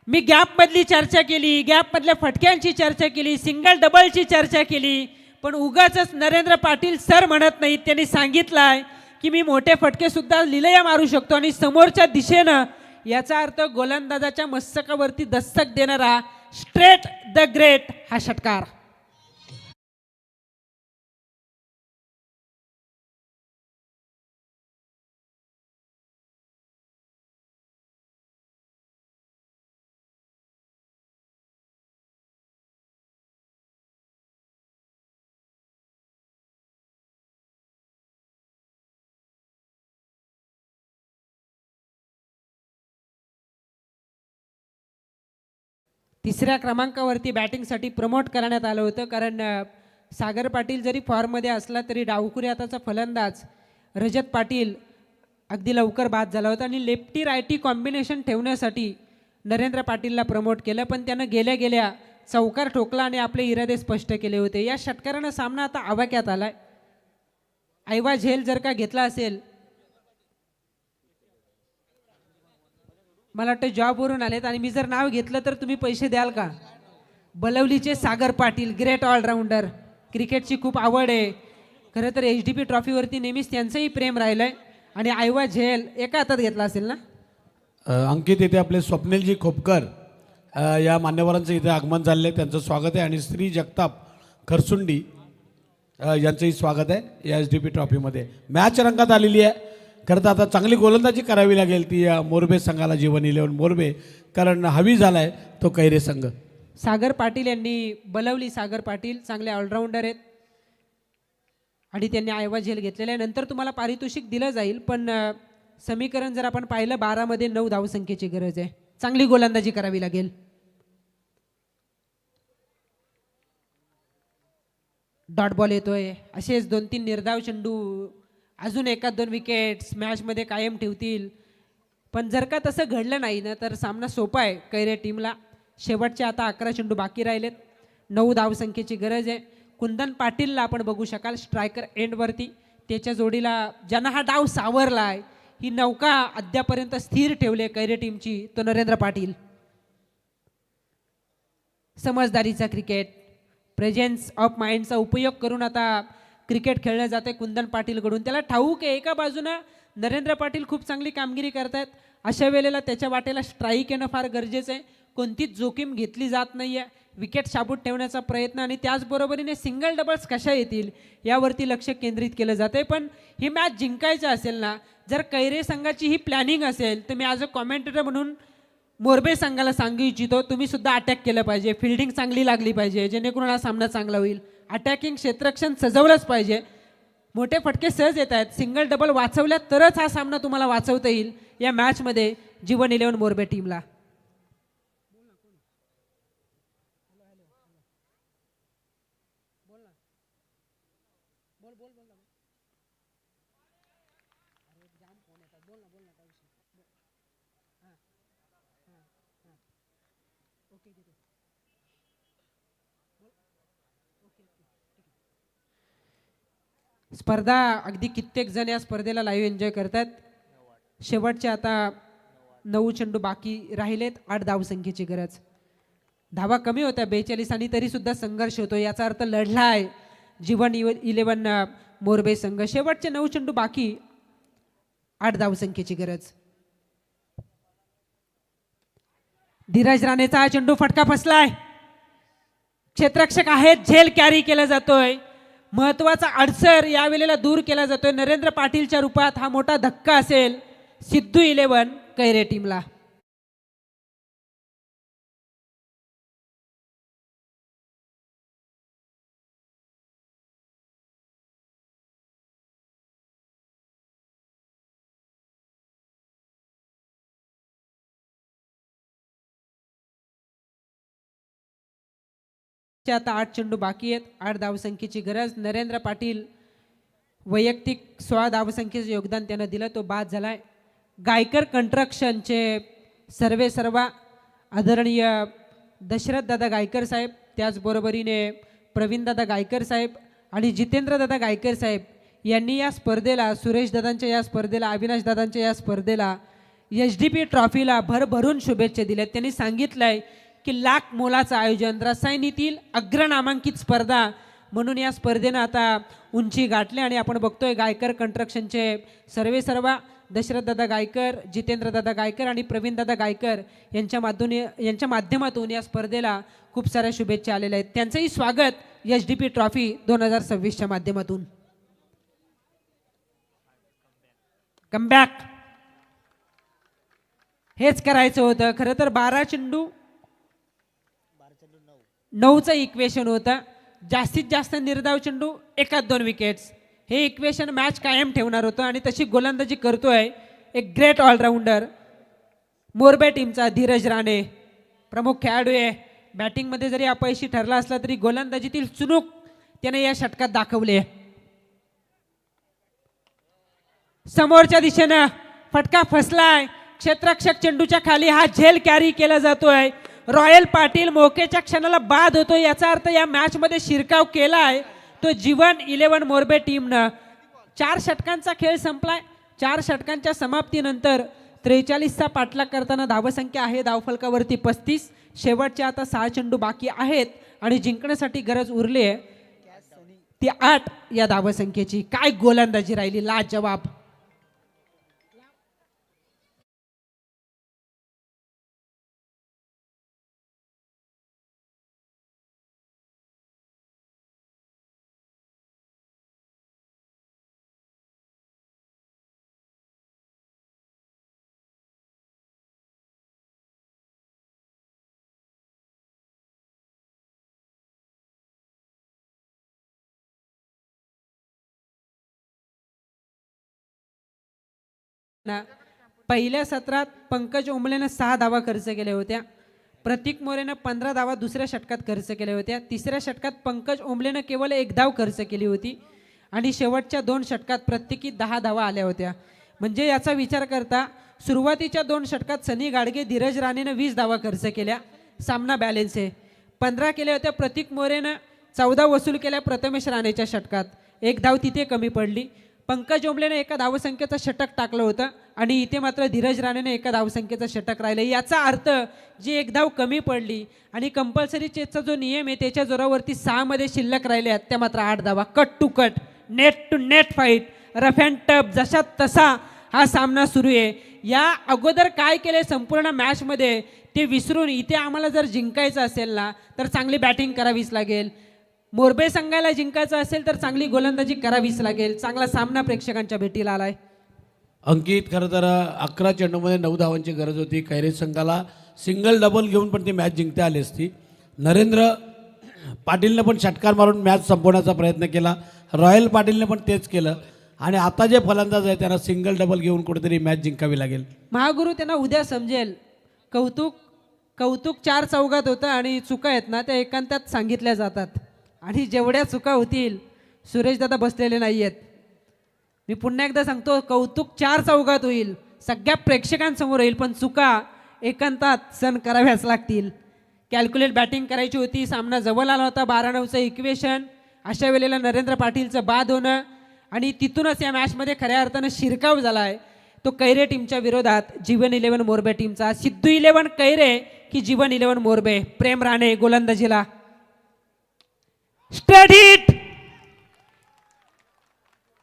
मी गॅप मधली चर्चा केली, गॅप मधल्या फटक्यांची चर्चा केली, सिंगल डबलची चर्चा केली, पण उगाच नरेंद्र पाटील सर म्हणत नाहीत. त्यांनी सांगितलंय की मी मोठे फटके सुद्धा लिलया मारू शकतो आणि समोरच्या दिशेनं, याचा अर्थ गोलंदाजाच्या मस्तकावरती दस्तक देणारा स्ट्रेट द ग्रेट हा षटकार. तिसऱ्या क्रमांकावरती बॅटिंगसाठी प्रमोट करण्यात आलं होतं, कारण सागर पाटील जरी फॉर्ममध्ये असला तरी डावखुरी हाताचा फलंदाज रजत पाटील अगदी लवकर बाद झाला होता आणि लेफ्टी रायटी कॉम्बिनेशन ठेवण्यासाठी नरेंद्र पाटीलला प्रमोट केलं, पण त्यानं गेल्या गेल्या चौकार ठोकला आणि आपले इरादे स्पष्ट केले होते. या षटकारानं सामना आता आवाक्यात आलाय. ऐवा झेल जर का घेतला असेल, मला वाटतं जॉबवरून आलेत आणि मी जर नाव घेतलं तर तुम्ही पैसे द्याल का? बलवलीचे सागर पाटील, ग्रेट ऑलराऊंडर, क्रिकेटची खूप आवड आहे. खरं तर HDP ट्रॉफीवरती नेहमीच त्यांचंही प्रेम राहिलंय आणि आयवा झेल एका हातात घेतला असेल ना. अंकित, इथे आपले स्वप्नीलजी खोपकर या मान्यवरांचं इथे आगमन झालेलं आहे, त्यांचं स्वागत आहे. आणि श्री जगताप खरसुंडी यांचंही स्वागत आहे या HDP ट्रॉफीमध्ये. मॅच रंगात आलेली आहे. खरं तर आता चांगली गोलंदाजी करावी लागेल ती या मोरबे संघाला, जीवन 11 मोरबे, कारण हवी झाला आहे तो कैरे संघ. सागर पाटील यांनी, बलवली सागर पाटील चांगले ऑलराऊंडर आहेत आणि त्यांनी आयवा झेल घेतलेला आहे. नंतर तुम्हाला पारितोषिक दिलं जाईल, पण समीकरण जर आपण पाहिलं 12 मध्ये 9 धावसंख्येची गरज आहे. चांगली गोलंदाजी करावी लागेल. डॉट बॉल येतोय. असेच 2-3 निर्धाव चेंडू अजून एखाद 2 विकेट्स मॅचमध्ये कायम ठेवतील, पण जर का तसं घडलं नाही ना तर सामना सोपा आहे कैरे टीमला. शेवटचे आता 11 चेंडू बाकी राहिलेत. 9 धावसंख्येची गरज आहे. कुंदन पाटीलला आपण बघू शकाल स्ट्रायकर एंडवरती. त्याच्या जोडीला ज्यांना हा डाव सावरला आहे, ही नौका अद्यापर्यंत स्थिर ठेवली कैरे टीमची, तो नरेंद्र पाटील. समजदारीचा क्रिकेट, प्रेझेन्स ऑफ माइंडचा उपयोग करून आता क्रिकेट खेळलं जाते कुंदन पाटीलकडून. त्याला ठाऊक आहे एका बाजूनं नरेंद्र पाटील खूप चांगली कामगिरी करतायत, अशा वेळेला त्याच्या वाटेला स्ट्राईक येणं फार गरजेचं आहे. कोणतीच जोखीम घेतली जात नाही आहे. विकेट शाबूत ठेवण्याचा प्रयत्न आणि त्याचबरोबरीने सिंगल डबल्स कशा येतील यावरती लक्ष केंद्रित केलं जाते. पण ही मॅच जिंकायची असेल ना, जर कैरे संघाची ही प्लॅनिंग असेल तर मी ॲज अ कॉमेंटेटर म्हणून मोरबे संघाला सांगू इच्छितो, तुम्ही सुद्धा अटॅक केलं पाहिजे. फिल्डिंग चांगली लागली पाहिजे, जेणेकरून हा सामना चांगला होईल. अटॅकिंग क्षेत्ररक्षण सजवलंच पाहिजे. मोठे फटके सहज येत आहेत, सिंगल डबल वाचवल्यात तरच हा सामना तुम्हाला वाचवता येईल या मॅचमध्ये जीवन 11 मोरबे टीमला. स्पर्धा अगदी कित्येक जण या स्पर्धेला लाईव्ह एन्जॉय करतात. शेवटचे आता 9 चेंडू बाकी राहिलेत. 8 धावसंख्येची गरज. धावा कमी होत्या 42 आणि तरी सुद्धा संघर्ष होतो, याचा अर्थ लढला आहे जीवन 11 मोरबे संघ. शेवटचे 9 चेंडू बाकी, 8 धावसंख्येची गरज. धीरज राणेचा हा चेंडू फटका फसलाय. क्षेत्ररक्षक आहेत, झेल कॅरी केला जातोय. महत्वाचा अडसर यावेळेला दूर केला जातोय नरेंद्र पाटीलच्या रूपात. हा मोठा धक्का असेल सिद्धू 11 कैरे टीमला. आता 8 चेंडू बाकी आहेत. 8 धावसंख्येची गरज. नरेंद्र पाटील वैयक्तिक 16 धावसंख्येचं योगदान त्यानं दिलं, तो बाद झालाय. गायकर कंस्ट्रक्शनचे सर्व आदरणीय दशरथदादा गायकर साहेब, त्याचबरोबरीने प्रवीणदादा गायकर साहेब आणि जितेंद्रदादा गायकर साहेब यांनी या स्पर्धेला, सुरेशदादांच्या या स्पर्धेला, अविनाशदादांच्या या स्पर्धेला, HDP ट्रॉफीला भरभरून शुभेच्छा दिल्यात. त्यांनी सांगितलंय की लाख मोलाचं आयोजन, रसायनीतील अग्रनामांकित स्पर्धा म्हणून या स्पर्धेनं आता उंची गाठली. आणि आपण बघतोय गायकर कंस्ट्रक्शनचे सर्व दशरथदादा गायकर, जितेंद्रदादा गायकर आणि प्रवीणदादा गायकर यांच्या माध्यमातून या स्पर्धेला खूप साऱ्या शुभेच्छा आलेल्या आहेत. त्यांचंही स्वागत HDP ट्रॉफी 2026च्या माध्यमातून. कमबॅक हेच करायचं होतं खरं तर. 12 चेंडू 9चं इक्वेशन होतं. जास्तीत जास्त निर्धाव चेंडू 1-2 विकेट्स, हे इक्वेशन मॅच कायम ठेवणार होतं. आणि तशी गोलंदाजी करतोय एक ग्रेट ऑलराऊंडर मोरबे टीमचा धीरज राणे, प्रमुख खेळाडू आहे. बॅटिंगमध्ये जरी अपयशी ठरला असला तरी गोलंदाजीतील चुणूक त्याने या षटकात दाखवली आहे. समोरच्या दिशेनं फटका फसलाय. क्षेत्ररक्षक चेंडूच्या खाली हा झेल कॅरी केला जातोय. रॉयल पाटील मोकेच्या क्षणाला बाद होतो, याचा अर्थ या मॅच मध्ये शिरकाव केलाय तो जीवन 11 मोरबे टीमनं. 4 षटकांचा खेळ संपलाय. 4 षटकांच्या समाप्तीनंतर 43चा पाठलाग करताना धावसंख्या आहे धावफलकावरती 35. शेवटचे आता 6 चेंडू बाकी आहेत आणि जिंकण्यासाठी गरज उरली आहे ती 8 या धावसंख्येची. काय गोलंदाजी राहिली, लाजवाब. पहिल्या सत्रात पंकज ओंबलेनं 6 धावा खर्च केल्या होत्या. प्रतीक मोरेनं 15 धावा दुसऱ्या षटकात खर्च केल्या होत्या. तिसऱ्या षटकात पंकज ओंबलेनं केवळ 1 धाव खर्च केली होती आणि शेवटच्या 2 षटकात प्रत्येकी 10 धावा आल्या होत्या. म्हणजे याचा विचार करता सुरुवातीच्या 2 षटकात सनी गाडगे, धीरज राणेनं 20 धावा खर्च केल्या. सामना बॅलेन्स आहे. 15 केल्या होत्या प्रतीक मोरेनं, 14 वसूल केल्या प्रथमेश राणेच्या षटकात. 1 धाव तिथे कमी पडली. पंकज ओंबलेने एका धावसंख्येचं षटक टाकलं होतं आणि इथे मात्र धीरज राणेने एका धावसंख्येचं षटक राहिलं. याचा अर्थ जी 1 धाव कमी पडली आणि कंपल्सरी चेसचा जो नियम आहे त्याच्या जोरावरती 6 मध्ये शिल्लक राहिले आहेत त्या मात्र 8 धावा. Cut to cut, net to net fight, rough and tough, जशा तसा हा सामना सुरू आहे. या अगोदर काय केले संपूर्ण मॅचमध्ये ते विसरून इथे आम्हाला जर जिंकायचं असेल ना तर चांगली बॅटिंग करावीच लागेल. मोरबे संघाला जिंकायचं असेल तर चांगली गोलंदाजी करावीच लागेल. चांगला सामना प्रेक्षकांच्या भेटीला आलाय. अंकित, खरं तर 11 चेंडूमध्ये 9 धावांची गरज होती. कैरेज संघाला सिंगल डबल घेऊन पण ती मॅच जिंकता आली असती. नरेंद्र पाटीलनं पण षटकार मारून मॅच संपवण्याचा प्रयत्न केला. रॉयल पाटीलने पण तेच केलं आणि आता जे फलंदाज आहे त्यांना सिंगल डबल घेऊन कुठेतरी मॅच जिंकावी लागेल. महागुरु त्यांना उद्या समजेल. कौतुक 4 चौघात होतं आणि चुका आहेत ना त्या एकांतात सांगितल्या जातात आणि जेवढ्या चुका होतील सुरेशदादा बसलेले नाही आहेत. मी पुन्हा एकदा सांगतो, कौतुक 4 चौघात होईल, सगळ्या प्रेक्षकांसमोर येईल, पण चुका एकांतात सण कराव्याच लागतील. कॅल्क्युलेट बॅटिंग करायची होती. सामना जवळ आला होता. 12-9चं इक्वेशन. अशा वेळेला नरेंद्र पाटीलचं बाद होणं आणि तिथूनच या मॅचमध्ये खऱ्या अर्थानं शिरकाव झाला आहे तो कैरे टीमच्या विरोधात जीवन 11 मोरबे टीमचा. सिद्धू 11 कैरे की जीवन 11 मोरबे. प्रेम राणे गोलंदाजीला. स्टडीट.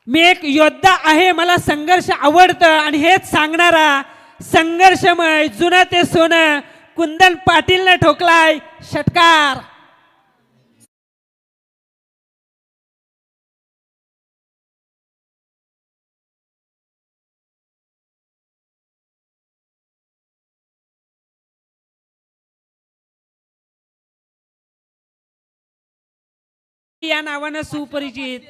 मी एक योद्धा आहे, मला संघर्ष आवडतं आणि हेच सांगणारा संघर्षमय जुनं ते सोनं कुंदन पाटीलने ठोकलाय षटकार. या नावानं सुपरिचित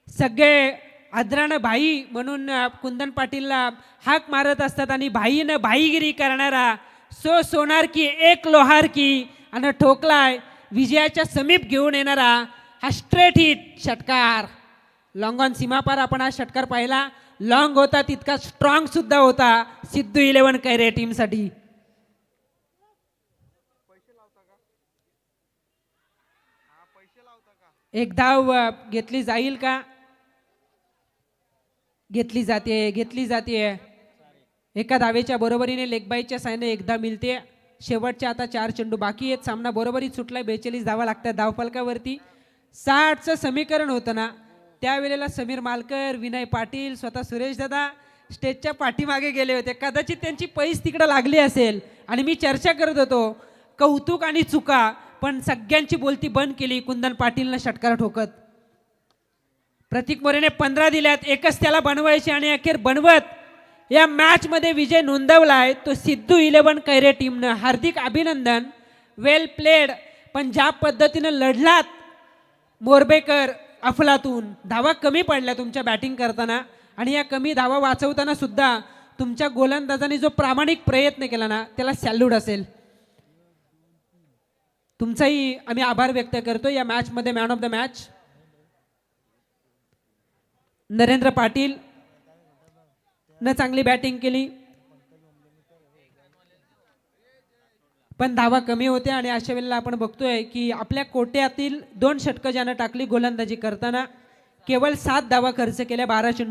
सगळे आदरानं भाई म्हणून कुंदन पाटीलला हाक मारत असतात आणि भाईनं भाईगिरी करणारा सो सोनार की एक लोहार की आणि ठोकलाय विजयाच्या समीप घेऊन येणारा हा स्ट्रेट हिट षटकार. लॉंग ऑन सीमापार आपण हा षटकार पाहिला. लॉंग होता तितका स्ट्रॉंग सुद्धा होता सिद्धू 11 कैरे टीमसाठी. एक धाव घेतली जाईल का? घेतली जाते. एका धावेच्या बरोबरीने लेगबाईच्या सायने एकदा मिळते. शेवटच्या आता 4 चेंडू बाकी आहेत. सामना बरोबरीत सुटलाय. 42 धावा लागतात धावफलकावरती. 60चं समीकरण होतं ना, त्यावेळेला समीर मालकर, विनय पाटील, स्वतः सुरेश दादा स्टेजच्या पाठीमागे गेले होते. कदाचित त्यांची पैस तिकडे लागली असेल आणि मी चर्चा करत होतो कौतुक आणि चुका, पण सगळ्यांची बोलती बंद केली कुंदन पाटीलनं षटकार ठोकत. प्रतीक मोरेने 15 दिल्यात, एकच त्याला बनवायचे आणि अखेर बनवत या मॅच मध्ये विजय नोंदवलाय तो सिद्धू 11 कैरे टीमनं. हार्दिक अभिनंदन. वेल प्लेड. पण ज्या पद्धतीनं लढलात मोरबेकर, अफलातून धावा कमी पडल्या तुमच्या बॅटिंग करताना आणि या कमी धावा वाचवताना सुद्धा तुमच्या गोलंदाजांनी जो प्रामाणिक प्रयत्न केला ना, त्याला सॅल्यूट असेल. तुमचाही आम्ही आभार व्यक्त करतो. या मॅच मध्ये man of the match Narendra Patil न चांगली बॅटिंग केली, पण धावा कमी होत्या आणि अशा वेळेला आपण बघतोय की आपल्या कोट्यातील 2 षटकं ज्यानं टाकली गोलंदाजी करताना केवळ 7 धावा खर्च केल्या 12 चेंडू.